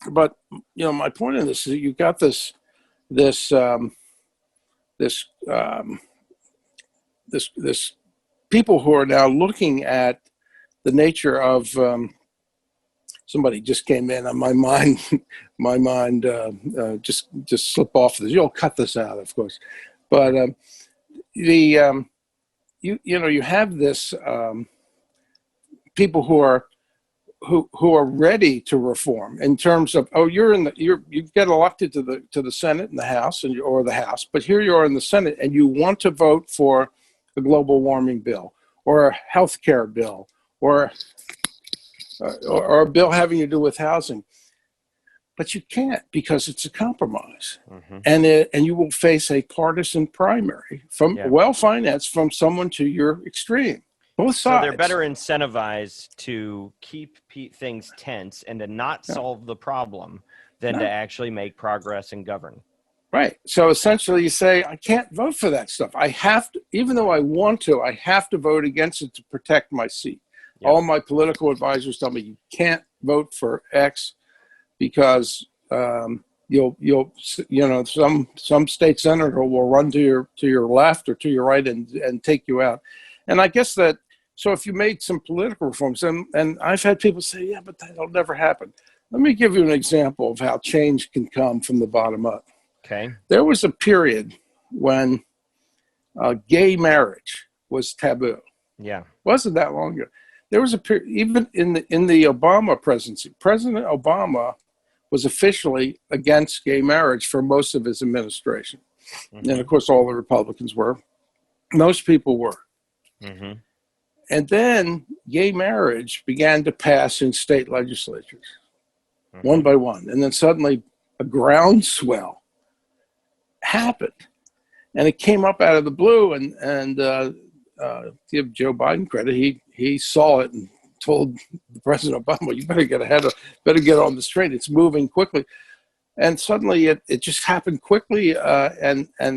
But my point in this is that you got this people who are now looking at the nature of. Somebody just came in on my mind. Just slip off this. You'll cut this out, of course. But you have this people who are ready to reform in terms of you get elected to the Senate and the House or the House, but here you are in the Senate and you want to vote for a global warming bill or a health care bill or a bill having to do with housing, but you can't because it's a compromise, and you will face a partisan primary from well-financed from someone to your extreme. Both sides. So they're better incentivized to keep things tense and to not solve the problem than to actually make progress and govern. Right. So essentially you say, I can't vote for that stuff. I have to, even though I want to, I have to vote against it to protect my seat. Yep. All my political advisors tell me you can't vote for X because you'll some state senator will run to your left or to your right and take you out. And I guess that, so if you made some political reforms, and I've had people say, yeah, but that'll never happen. Let me give you an example of how change can come from the bottom up. Okay. There was a period when gay marriage was taboo. Yeah. Wasn't that long ago. There was a period, even in the Obama presidency, President Obama was officially against gay marriage for most of his administration. And of course, all the Republicans were. Most people were. And then gay marriage began to pass in state legislatures, one by one. And then suddenly a groundswell happened. And it came up out of the blue. And give Joe Biden credit. He saw it and told President Obama, "You better get better get on this train. It's moving quickly." And suddenly it just happened quickly, and a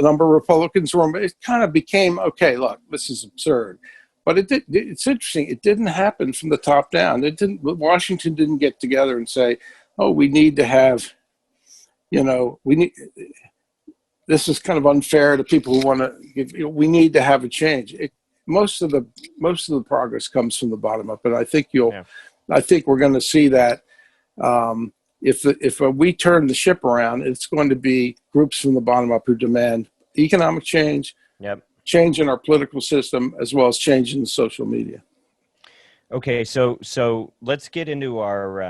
number of Republicans were. It kind of became, okay, look, this is absurd. But it's interesting. It didn't happen from the top down. Washington didn't get together and say, "Oh, we need to have, this is kind of unfair to people who want to. We need to have a change." Most of the progress comes from the bottom up, and I think I think we're going to see that. If we turn the ship around, it's going to be groups from the bottom up who demand economic change, change in our political system, as well as change in the social media. Okay, so let's get into our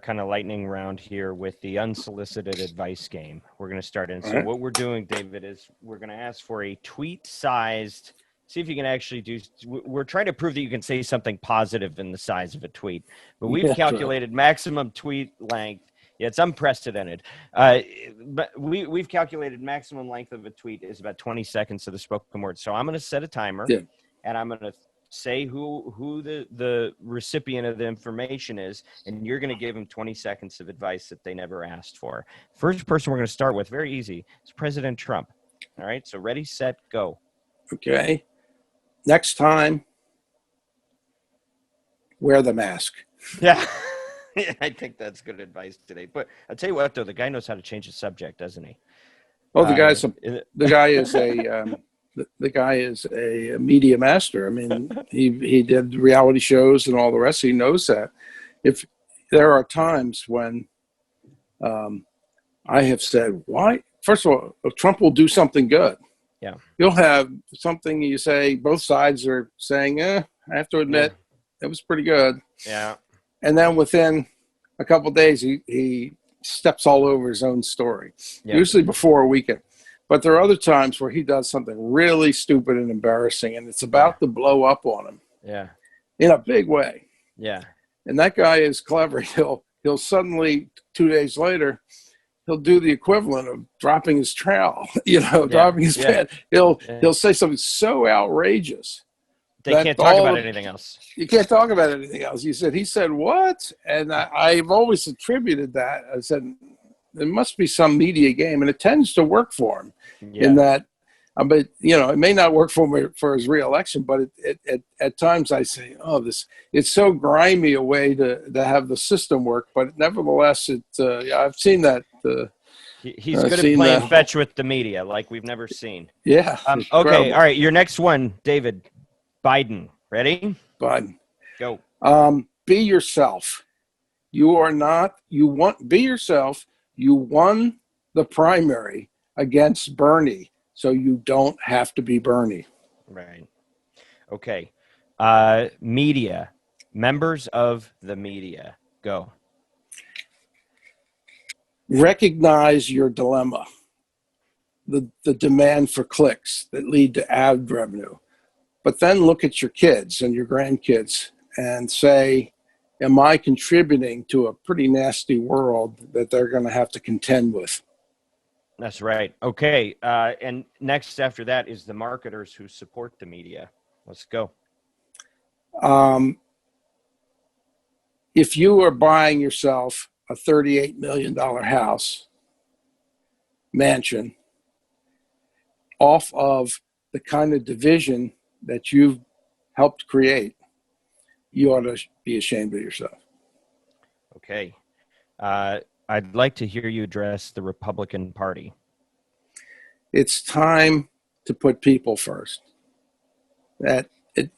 kind of lightning round here with the unsolicited advice game. We're going to start in. So what we're doing, David, is we're going to ask for a tweet-sized. See if you can actually do. We're trying to prove that you can say something positive in the size of a tweet, but we've calculated maximum tweet length. Yeah, it's unprecedented. But we've calculated maximum length of a tweet is about 20 seconds of the spoken word. So I'm going to set a timer, and I'm going to say who the recipient of the information is, and you're going to give them 20 seconds of advice that they never asked for. First person we're going to start with, very easy, is President Trump. All right, so ready, set, go. Okay. Next time, wear the mask. Yeah. I think that's good advice today. But I'll tell you what, though, the guy knows how to change the subject, doesn't he? Well, the guy is a media master. I mean, he did reality shows and all the rest. He knows that. If there are times when I have said, why? First of all, Trump will do something good. Yeah. You'll have something you say, both sides are saying, I have to admit, it was pretty good. Yeah. And then within a couple of days, he steps all over his own story, usually before a weekend. But there are other times where he does something really stupid and embarrassing, and it's about to blow up on him. Yeah. In a big way. Yeah. And that guy is clever. He'll suddenly, 2 days later, he'll do the equivalent of dropping his trowel, dropping his pen. He'll say something so outrageous. They can't talk about anything else. You can't talk about anything else. He said, what? And I've always attributed that. I said, there must be some media game, and it tends to work for him in that. But, it may not work for his reelection, but at times I say, it's so grimy a way to have the system work. But nevertheless, I've seen that. He's good at playing fetch with the media like we've never seen. Yeah. Okay. All right. Your next one, David. Biden. Ready? Biden. Go. Be yourself. Be yourself. You won the primary against Bernie, so you don't have to be Bernie. Right. Okay. Media. Members of the media. Go. Recognize your dilemma. The demand for clicks that lead to ad revenue. But then look at your kids and your grandkids and say, am I contributing to a pretty nasty world that they're going to have to contend with? That's right. Okay. And next after that is the marketers who support the media. Let's go. If you are buying yourself a $38 million house, mansion, off of the kind of division that you've helped create, you ought to be ashamed of yourself. Okay. I'd like to hear you address the Republican Party. It's time to put people first.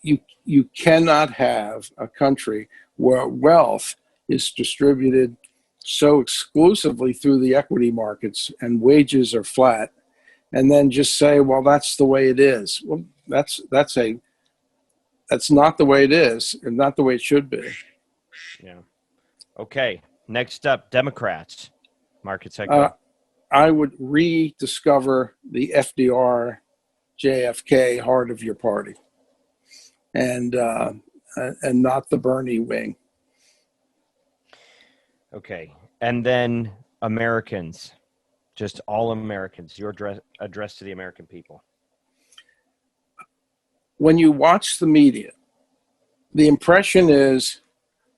You cannot have a country where wealth is distributed so exclusively through the equity markets and wages are flat, and then just say, well, that's the way it is. Well, that's not the way it is, and not the way it should be. Yeah. Okay. Next up, Democrats. Markets. I would rediscover the FDR, JFK heart of your party, and not the Bernie wing. Okay. And then Americans, just all Americans, your address to the American people. when you watch the media, the impression is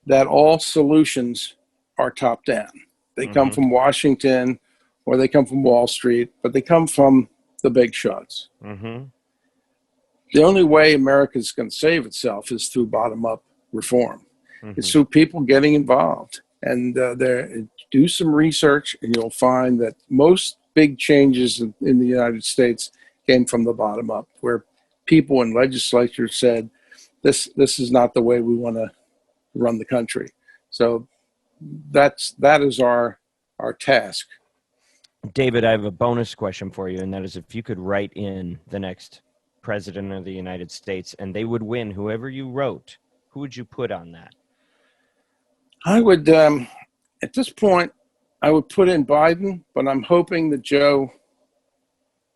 that all solutions are top down. They come from Washington or they come from Wall Street, but they come from the big shots. The only way America is going to save itself is through bottom-up reform. It's through people getting involved. And do some research, and you'll find that most big changes in the United States came from the bottom up, where people in legislatures said, this is not the way we want to run the country. So that is our task. David, I have a bonus question for you, and that is if you could write in the next president of the United States and they would win, whoever you wrote, who would you put on that? I would, at this point, I would put in Biden, but I'm hoping that Joe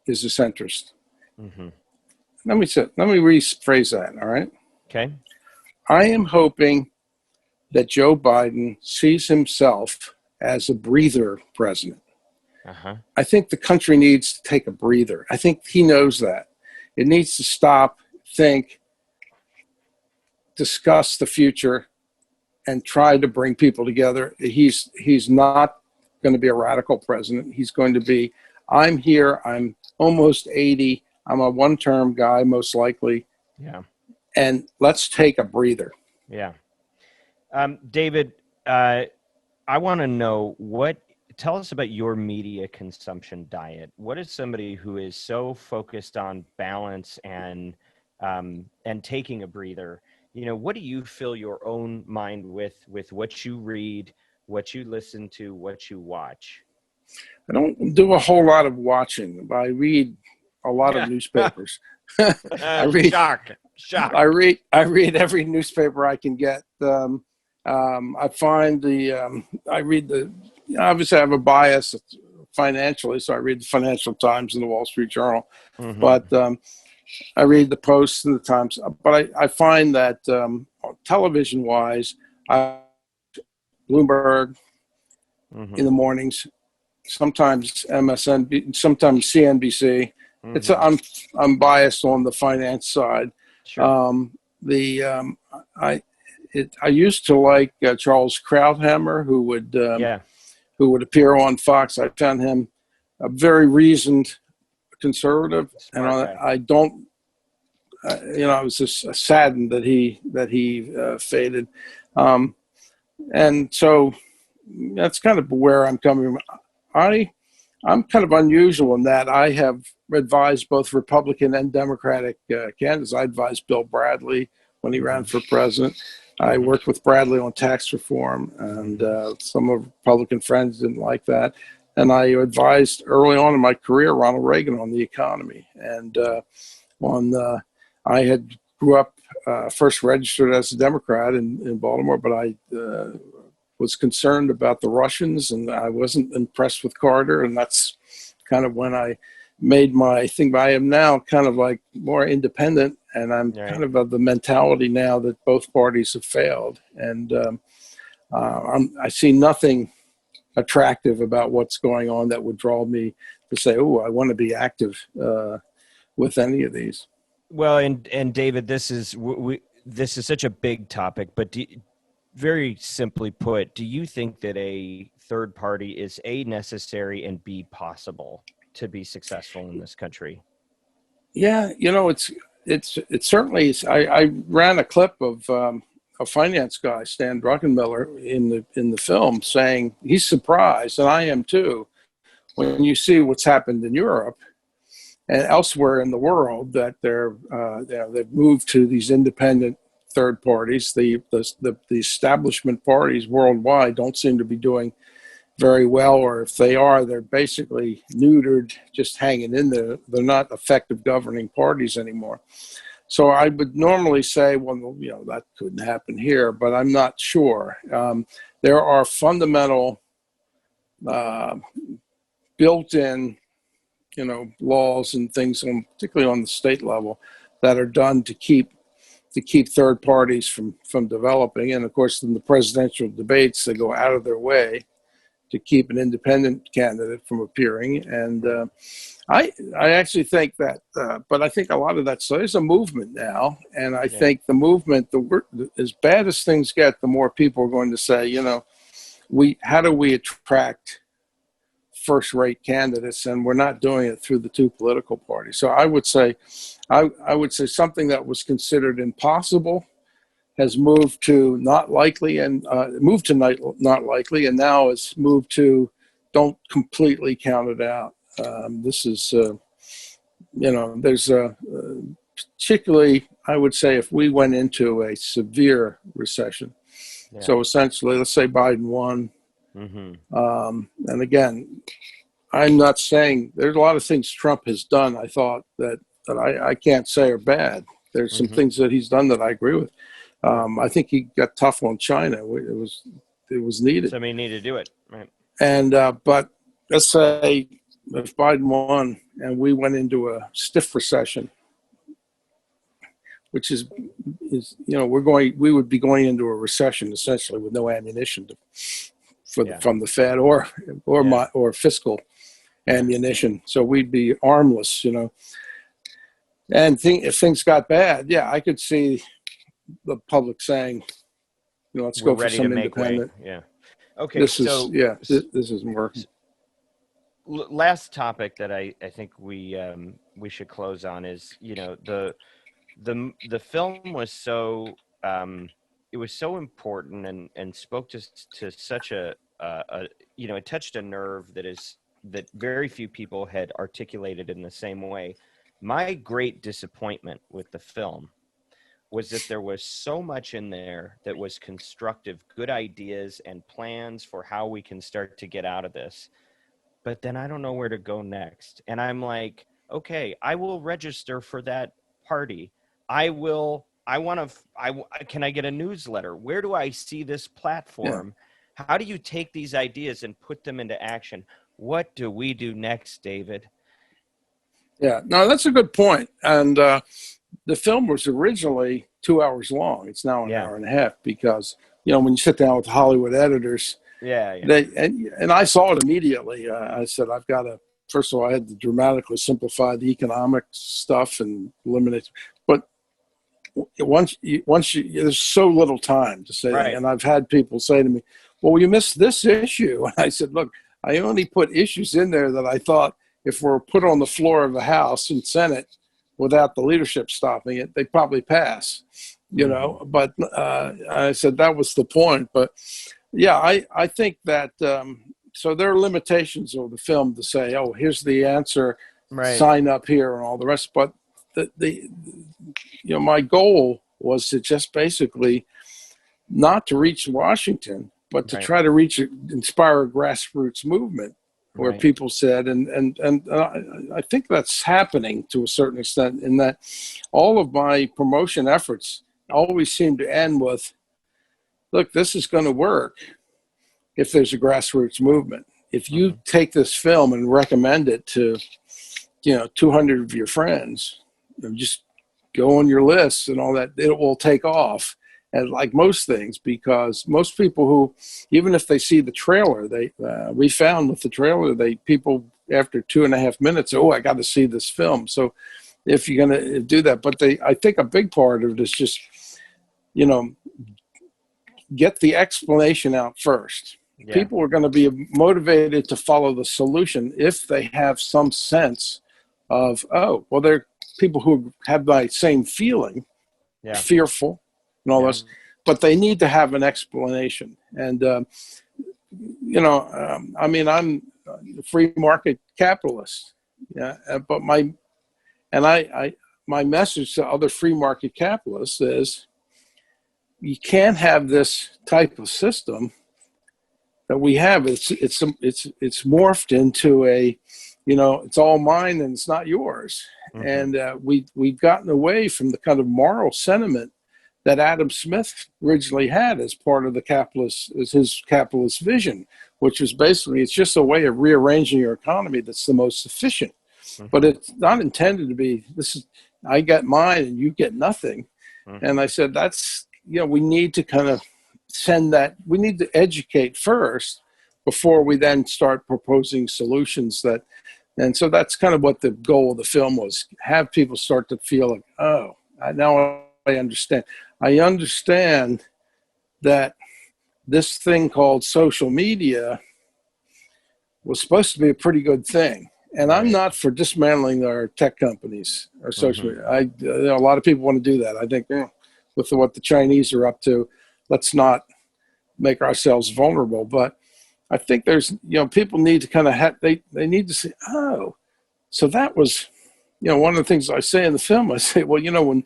is a centrist. Let me rephrase that, all right? Okay. I am hoping that Joe Biden sees himself as a breather president. I think the country needs to take a breather. I think he knows that. It needs to stop, think, discuss the future, and try to bring people together. He's not going to be a radical president. He's going to be, I'm here, I'm almost 80, I'm a one-term guy, most likely. Yeah. And let's take a breather. Yeah. David, I want to know tell us about your media consumption diet. What is somebody who is so focused on balance and taking a breather? What do you fill your own mind with what you read, what you listen to, what you watch? I don't do a whole lot of watching, but I read a lot of newspapers. Shock. I read every newspaper I can get. I find obviously I have a bias financially, so I read the Financial Times and the Wall Street Journal, but I read the Post and the Times. But I find that television-wise, Bloomberg in the mornings, sometimes MSNBC, sometimes CNBC. I'm biased on the finance side. Sure. I used to like Charles Krauthammer, who would appear on Fox. I found him a very reasoned conservative, and I don't. I was just saddened that he faded, and so that's kind of where I'm coming from. I'm kind of unusual in that I have advised both Republican and Democratic candidates. I advised Bill Bradley when he ran for president. I worked with Bradley on tax reform, and some of Republican friends didn't like that. And I advised early on in my career Ronald Reagan on the economy. And I had grew up first registered as a Democrat in Baltimore, but I was concerned about the Russians, and I wasn't impressed with Carter, and that's kind of when I made my thing. I am now kind of like more independent, and I'm kind of the mentality now that both parties have failed, and I see nothing attractive about what's going on that would draw me to say, oh, I want to be active with any of these. Well, and David, this is such a big topic, but very simply put, do you think that a third party is A, necessary, and B, possible to be successful in this country? Yeah, it's certainly. I ran a clip of a finance guy, Stan Druckenmiller, in the film, saying he's surprised, and I am too, when you see what's happened in Europe and elsewhere in the world, that they've moved to these independent third parties. The establishment parties worldwide don't seem to be doing very well, or if they are, they're basically neutered, just hanging in there. They're not effective governing parties anymore. So I would normally say, well, that couldn't happen here, but I'm not sure. There are fundamental built-in, laws and things, particularly on the state level, that are done to keep third parties from developing. And of course, in the presidential debates, they go out of their way to keep an independent candidate from appearing. And I actually think that, but I think a lot of that, so there's a movement now. And I think the movement, as bad as things get, the more people are going to say, you know, how do we attract first-rate candidates? And we're not doing it through the two political parties. So I would say something that was considered impossible has moved to not likely, and not likely, and now it's moved to don't completely count it out. This is, you know, there's particularly, I would say, if we went into a severe recession. Yeah. So essentially, let's say Biden won. Mm-hmm. And again, I'm not saying there's a lot of things Trump has done, I thought, that I can't say are bad. There's some things that he's done that I agree with. I think he got tough on China. It was needed. Somebody needed to do it, right? And but let's say if Biden won and we went into a stiff recession, which is you know, we would be going into a recession essentially with no ammunition from the Fed or fiscal ammunition. So we'd be armless, you know. And if things got bad, I could see the public saying, you know, let's go for some independent. Yeah. Okay. This is more. Last topic that I think we should close on is, you know, the film was so it was so important and spoke to such a you know, it touched a nerve that very few people had articulated in the same way. My great disappointment with the film was that there was so much in there that was constructive, good ideas and plans for how we can start to get out of this. But then I don't know where to go next. And I'm like, okay, I will register for that party. Can I get a newsletter? Where do I see this platform? Yeah. How do you take these ideas and put them into action? What do we do next, David? Yeah, no, that's a good point. And the film was originally 2 hours long. It's now an hour and a half because, you know, when you sit down with the Hollywood editors, and I saw it immediately. I said, I've got to, first of all, I had to dramatically simplify the economic stuff and eliminate, but once there's so little time to say that. And I've had people say to me, well, you missed this issue. And I said, look, I only put issues in there that I thought if were put on the floor of the House and Senate without the leadership stopping it, they'd probably pass, you know. But I said that was the point. But yeah, I think that so there are limitations of the film to say, oh, here's the answer, sign up here and all the rest. But the you know, my goal was to just basically not to reach Washington, but to try to inspire a grassroots movement where people said, and I think that's happening to a certain extent, in that all of my promotion efforts always seem to end with, look, this is going to work if there's a grassroots movement. If you take this film and recommend it to, you know, 200 of your friends, you know, just go on your list and all that, it will take off. And like most things, because most people who, even if they see the trailer, we found with the trailer, people after 2.5 minutes, oh, I got to see this film. So if you're going to do that, but I think a big part of it is just, you know, get the explanation out first. Yeah. People are going to be motivated to follow the solution if they have some sense of, oh, well, there are people who have my same feeling, fearful, and all this, but they need to have an explanation. And, you know, I mean, I'm a free market capitalist, but my message to other free market capitalists is you can't have this type of system that we have. It's morphed into a, you know, it's all mine and it's not yours. And we've gotten away from the kind of moral sentiment that Adam Smith originally had as part of his capitalist vision, which was basically, it's just a way of rearranging your economy that's the most efficient. But it's not intended to be, I get mine and you get nothing. And I said, that's, you know, we need to kind of we need to educate first, before we then start proposing solutions and so that's kind of what the goal of the film was, have people start to feel like, oh, now I understand. I understand that this thing called social media was supposed to be a pretty good thing. And I'm not for dismantling our tech companies or social media. A lot of people want to do that. I think with what the Chinese are up to, let's not make ourselves vulnerable. But I think there's, people need to kind of they need to say, oh, so that was, one of the things I say in the film, I say, well, when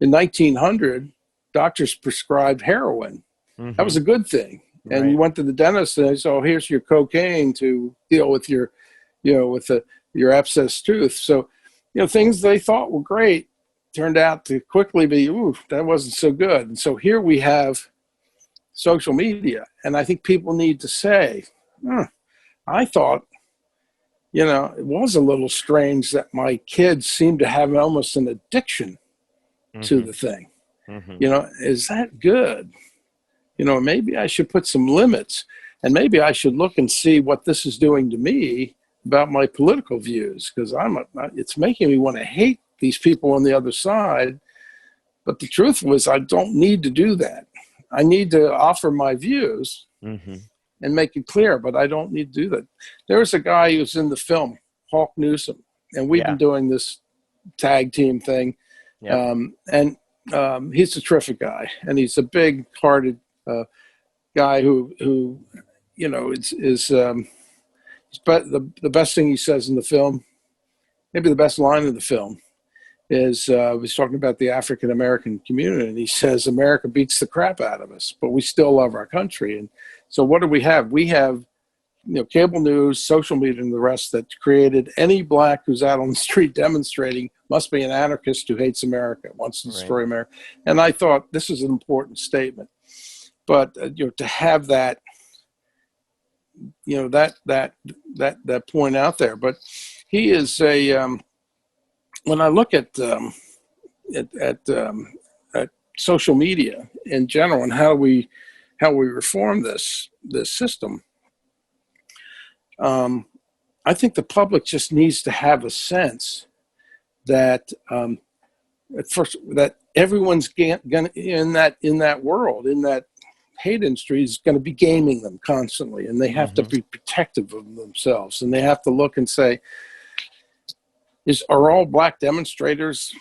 in 1900, doctors prescribed heroin. That was a good thing. And you went to the dentist and they said, oh, here's your cocaine to deal with your, with your abscess tooth. So, things they thought were great turned out to quickly be, ooh, that wasn't so good. And so here we have social media. And I think people need to say, I thought, it was a little strange that my kids seemed to have almost an addiction to the thing. Is that good? Maybe I should put some limits, and maybe I should look and see what this is doing to me about my political views, because it's making me want to hate these people on the other side. But the truth was, I don't need to do that. I need to offer my views and make it clear, but I don't need to do that. There's a guy who's in the film, Hawk Newsom, and we've been doing this tag team thing. And he's a terrific guy, and he's a big-hearted guy who but the best thing he says in the film, maybe the best line of the film, is he's talking about the African American community, and he says America beats the crap out of us, but we still love our country. And so what do we have? We have cable news, social media, and the rest that created any black who's out on the street demonstrating must be an anarchist who hates America, wants to destroy America. And I thought this is an important statement. But to have that, that point out there. But he is when I look at social media in general and how we reform this system, I think the public just needs to have a sense that at first that everyone's gonna in that world, in that hate industry, is going to be gaming them constantly, and they have to be protective of themselves, and they have to look and say, are all black demonstrators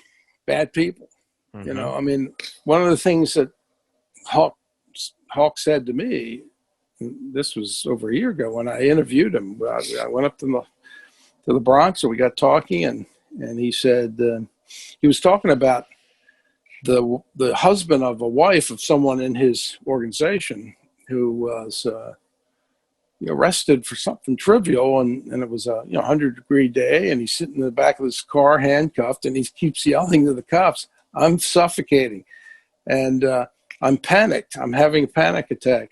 bad people? One of the things that Hawk said to me, this was over a year ago when I interviewed him. I went up to the Bronx, and we got talking, and he said he was talking about the husband of a wife of someone in his organization who was arrested for something trivial, and it was a 100-degree day, and he's sitting in the back of his car handcuffed, and he keeps yelling to the cops, "I'm suffocating, and I'm panicked. I'm having a panic attack.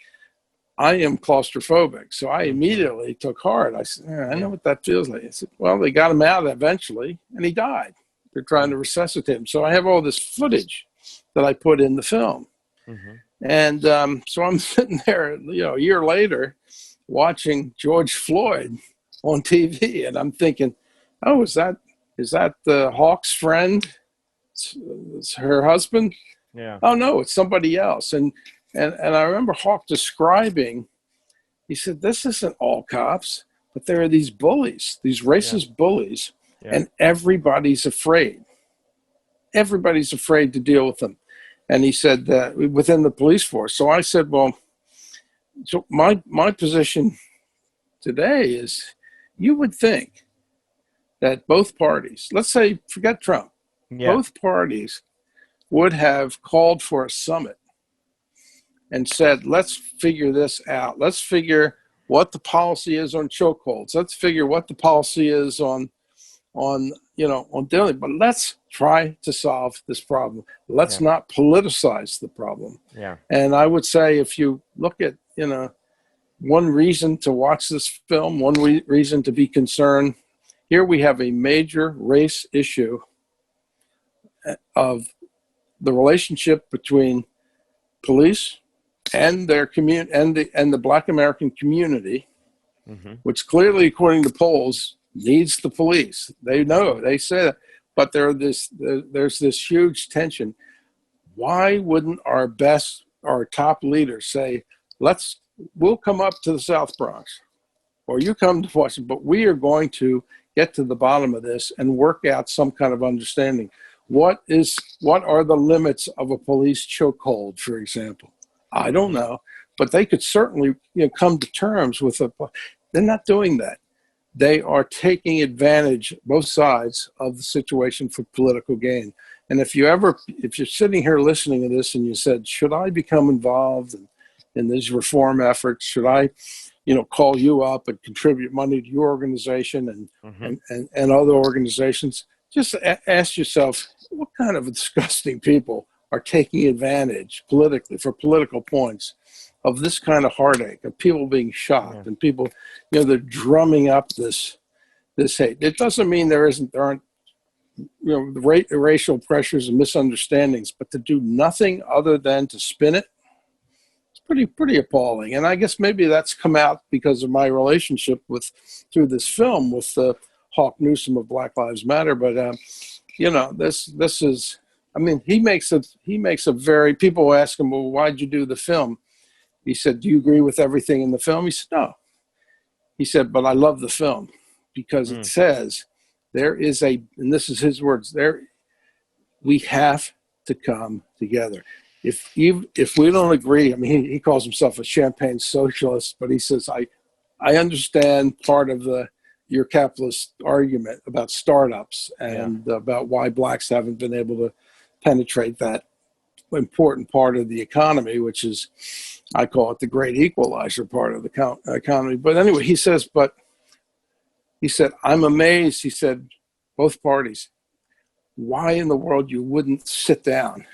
I am claustrophobic." So I immediately took heart. I said, I know what that feels like. I said, well, they got him out eventually, and he died. They're trying to resuscitate him. So I have all this footage that I put in the film. And so I'm sitting there, a year later, watching George Floyd on TV, and I'm thinking, oh, is that the Hawk's friend? It's her husband? Yeah. Oh no, it's somebody else. And I remember Hawk describing, he said, this isn't all cops, but there are these bullies, these racist bullies, and everybody's afraid. Everybody's afraid to deal with them. And he said that within the police force. So I said, well, so my position today is, you would think that both parties, let's say, forget Trump, both parties would have called for a summit and said, let's figure this out. Let's figure what the policy is on chokeholds. Let's figure what the policy is on dealing, but let's try to solve this problem. Let's not politicize the problem. Yeah. And I would say, if you look at, one reason to watch this film, one reason to be concerned, here we have a major race issue of the relationship between police and their community and the Black American community, which clearly, according to polls, needs the police. They know, they say that, but there's this huge tension. Why wouldn't our top leaders say, we'll come up to the South Bronx, or you come to Washington, but we are going to get to the bottom of this and work out some kind of understanding. What are the limits of a police chokehold, for example? I don't know, but they could certainly come to terms with it. They're not doing that. They are taking advantage, both sides, of the situation for political gain. And if you're sitting here listening to this and you said, should I become involved in these reform efforts? Should I, call you up and contribute money to your organization and other organizations? Just ask yourself, what kind of disgusting people are taking advantage politically for political points of this kind of heartache, of people being shot and people, they're drumming up this hate. It doesn't mean there aren't racial pressures and misunderstandings, but to do nothing other than to spin it, it's pretty appalling. And I guess maybe that's come out because of my relationship through this film with Hawk Newsom of Black Lives Matter. But this is, he makes a very, people ask him, well, why'd you do the film? He said, do you agree with everything in the film? He said, no. He said, but I love the film because it says there is and this is his words, we have to come together. If we don't agree, he calls himself a champagne socialist, but he says, I understand part of your capitalist argument about startups and about why blacks haven't been able to penetrate that important part of the economy, which is, I call it the great equalizer part of the economy. But anyway, he said, I'm amazed, he said, both parties, why in the world you wouldn't sit down?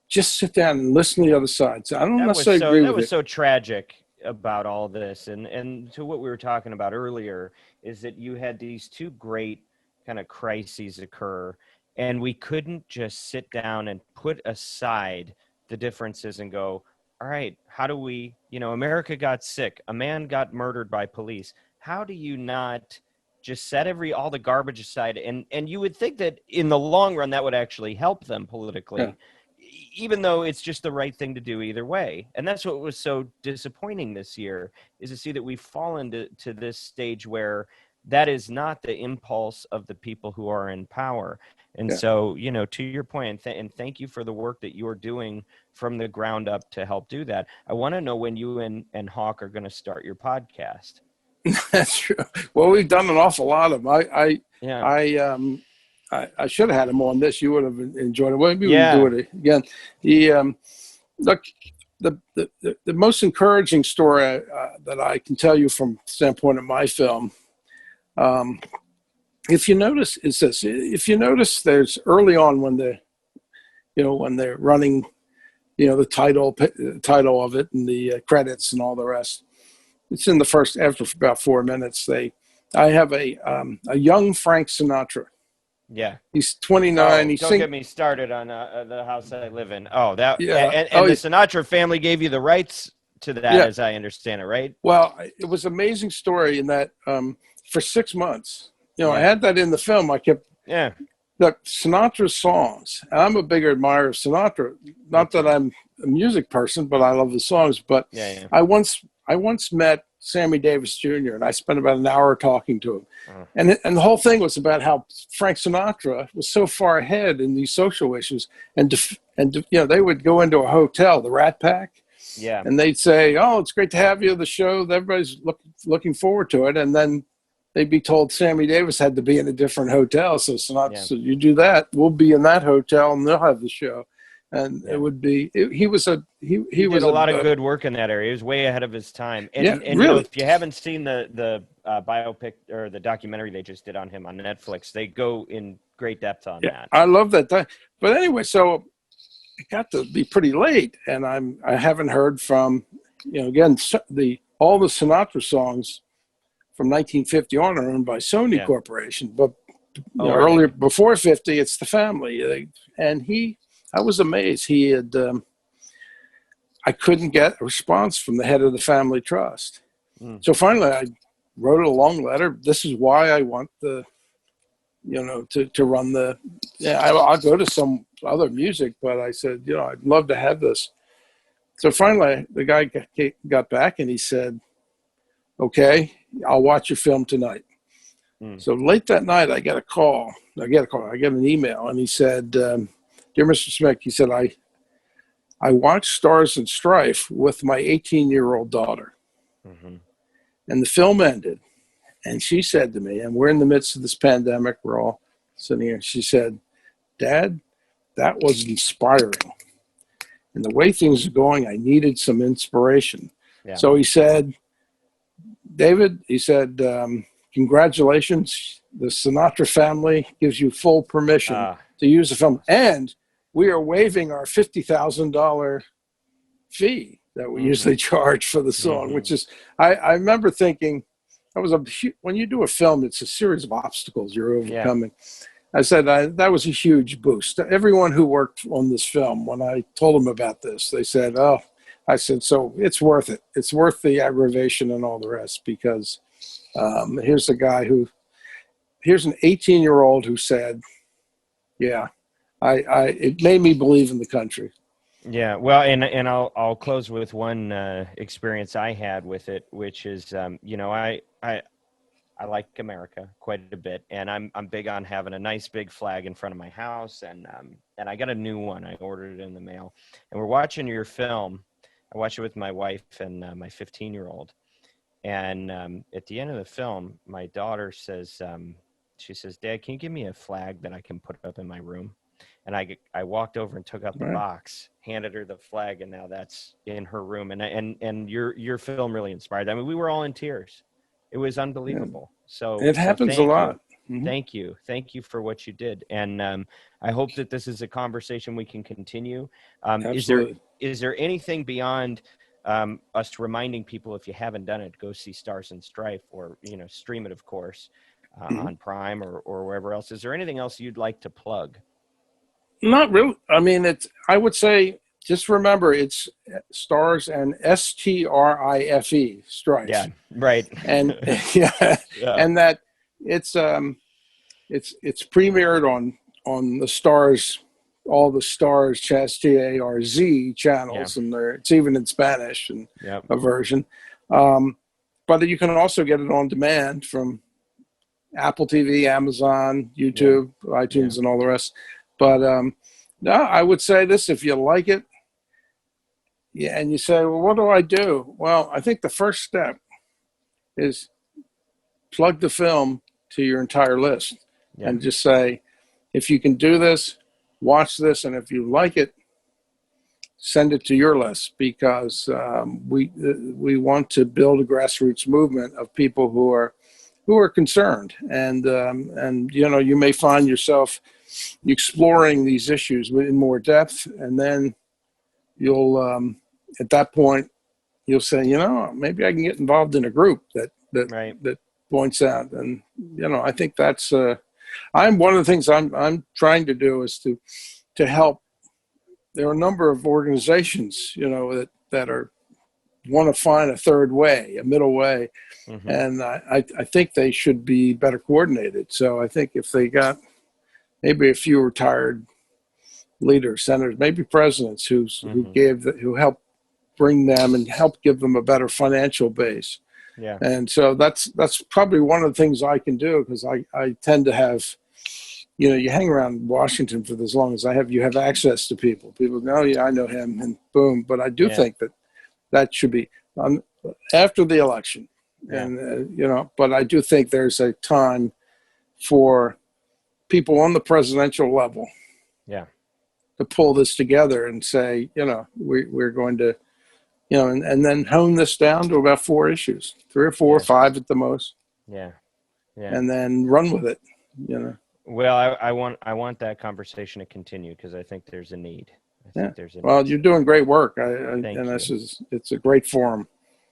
Just sit down and listen to the other side. So I don't necessarily agree with it. That was so tragic about all this. And to what we were talking about earlier is that you had these two great kind of crises occur, and we couldn't just sit down and put aside the differences and go, all right, how do we, America got sick, a man got murdered by police. How do you not just set all the garbage aside? And you would think that in the long run, that would actually help them politically, even though it's just the right thing to do either way. And that's what was so disappointing this year, is to see that we've fallen to this stage where that is not the impulse of the people who are in power. And so, to your point, and thank you for the work that you're doing from the ground up to help do that. I want to know when you and Hawk are going to start your podcast. That's true. Well, we've done an awful lot of them. I should have had him on this. You would have enjoyed it. Maybe we can do it again. The most encouraging story that I can tell you from the standpoint of my film, if you notice, is this. If you notice, there's early on when they're running, the title of it and the credits and all the rest. It's in the first, after about 4 minutes, I have a young Frank Sinatra. Yeah. He's 29. Don't get me started on the house I live in. Oh, that. Yeah. And the Sinatra family gave you the rights to that, as I understand it, right? Well, it was an amazing story in that for 6 months, I had that in the film. I kept. Yeah. Look, Sinatra's songs. And I'm a big admirer of Sinatra. Not that I'm a music person, but I love the songs. But I once met Sammy Davis Jr. and I spent about an hour talking to him, and the whole thing was about how Frank Sinatra was so far ahead in these social issues, and they would go into a hotel, the Rat Pack, and they'd say, "Oh, it's great to have you at the show. Everybody's looking forward to it," and then they'd be told Sammy Davis had to be in a different hotel, so Sinatra said, "You do that, we'll be in that hotel, and they'll have the show." And it would be. He was a lot of good work in that area. He was way ahead of his time. And really, if you haven't seen the biopic or the documentary they just did on him on Netflix, they go in great depth on that. I love that. But anyway, so it got to be pretty late, and I haven't heard from again all the Sinatra songs from 1950 on are owned by Sony Corporation, but earlier before 50, it's the family, and I was amazed. He had, I couldn't get a response from the head of the family trust. So finally wrote a long letter. This is why I want to run the, I'll go to some other music, but I said, I'd love to have this. So finally, the guy got back and he said, okay, I'll watch your film tonight. So late that night, I get an email, and he said, dear Mr. Smick, he said, I watched Stars and Strife with my 18-year-old daughter. Mm-hmm. And the film ended. And she said to me, and we're in the midst of this pandemic, we're all sitting here. She said, Dad, that was inspiring. And the way things are going, I needed some inspiration. Yeah. So he said, David, he said, congratulations. The Sinatra family gives you full permission to use the film. And we are waiving our $50,000 fee that we usually charge for the song, which is, I remember thinking, when you do a film, it's a series of obstacles you're overcoming. Yeah. I said, that was a huge boost. Everyone who worked on this film, when I told them about this, they said, I said, so it's worth it. It's worth the aggravation and all the rest, because here's an 18-year-old who said, yeah, it made me believe in the country. Yeah, well, and I'll close with one experience I had with it, which is, I like America quite a bit, and I'm big on having a nice big flag in front of my house, and I got a new one. I ordered it in the mail, and we're watching your film. I watched it with my wife and my 15-year-old, and at the end of the film, my daughter says, she says, Dad, can you give me a flag that I can put up in my room? And I walked over and took out the box, handed her the flag, and now that's in her room. And your film really inspired. I mean, we were all in tears. It was unbelievable. Yeah. So it happens a lot. Mm-hmm. Thank you for what you did. And I hope that this is a conversation we can continue. Absolutely. Is there anything beyond us reminding people, if you haven't done it, go see Stars and Strife, or stream it, of course, on Prime or wherever else. Is there anything else you'd like to plug? Not really. I mean, I would say, just remember, it's Stars and STRIFE, Strife. Yeah, right. And and that it's premiered on the Stars, all the Stars STARZ channels, and it's even in Spanish and a version. But you can also get it on demand from Apple TV, Amazon, YouTube, iTunes, and all the rest. But no, I would say this: if you like it, and you say, well, what do I do? Well, I think the first step is plug the film to your entire list and just say, if you can do this, watch this, and if you like it, send it to your list, because we want to build a grassroots movement of people who are concerned, and you may find yourself exploring these issues in more depth, and then you'll at that point you'll say, maybe I can get involved in a group that points out, and I think that's one of the things I'm trying to do is to help. There are a number of organizations that want to find a third way, a middle way, and I think they should be better coordinated. So I think if they got maybe a few retired leaders, senators, maybe presidents who helped bring them and help give them a better financial base. Yeah. And so that's probably one of the things I can do, because I tend to have, you hang around Washington for as long as I have, you have access to people. People go, I know him, and boom. But I do think that should be after the election. Yeah. And, but I do think there's a time for people on the presidential level to pull this together and say, we're going to, and then hone this down to about 4 issues, 3 or 4 or 5 at the most. Yeah. And then run with it, Well, I want that conversation to continue, because I think there's a need. Well, you're doing great work. It's a great forum.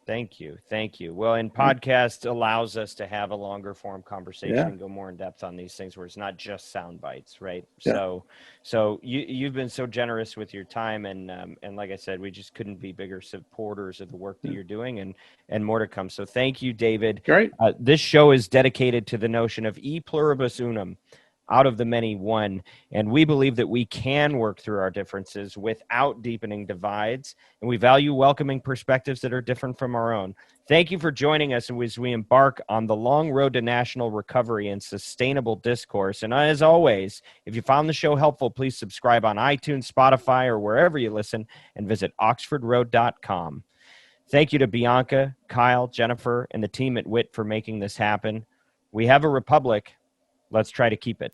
Thank you. Thank you. Well, and podcast allows us to have a longer form conversation and go more in depth on these things where it's not just sound bites, right? Yeah. So you've been so generous with your time, and like I said, we just couldn't be bigger supporters of the work that you're doing, and more to come. So thank you, David. Great. This show is dedicated to the notion of e pluribus unum, out of the many one. And we believe that we can work through our differences without deepening divides. And we value welcoming perspectives that are different from our own. Thank you for joining us as we embark on the long road to national recovery and sustainable discourse. And as always, if you found the show helpful, please subscribe on iTunes, Spotify, or wherever you listen, and visit oxfordroad.com. Thank you to Bianca, Kyle, Jennifer, and the team at WIT for making this happen. We have a republic. Let's try to keep it.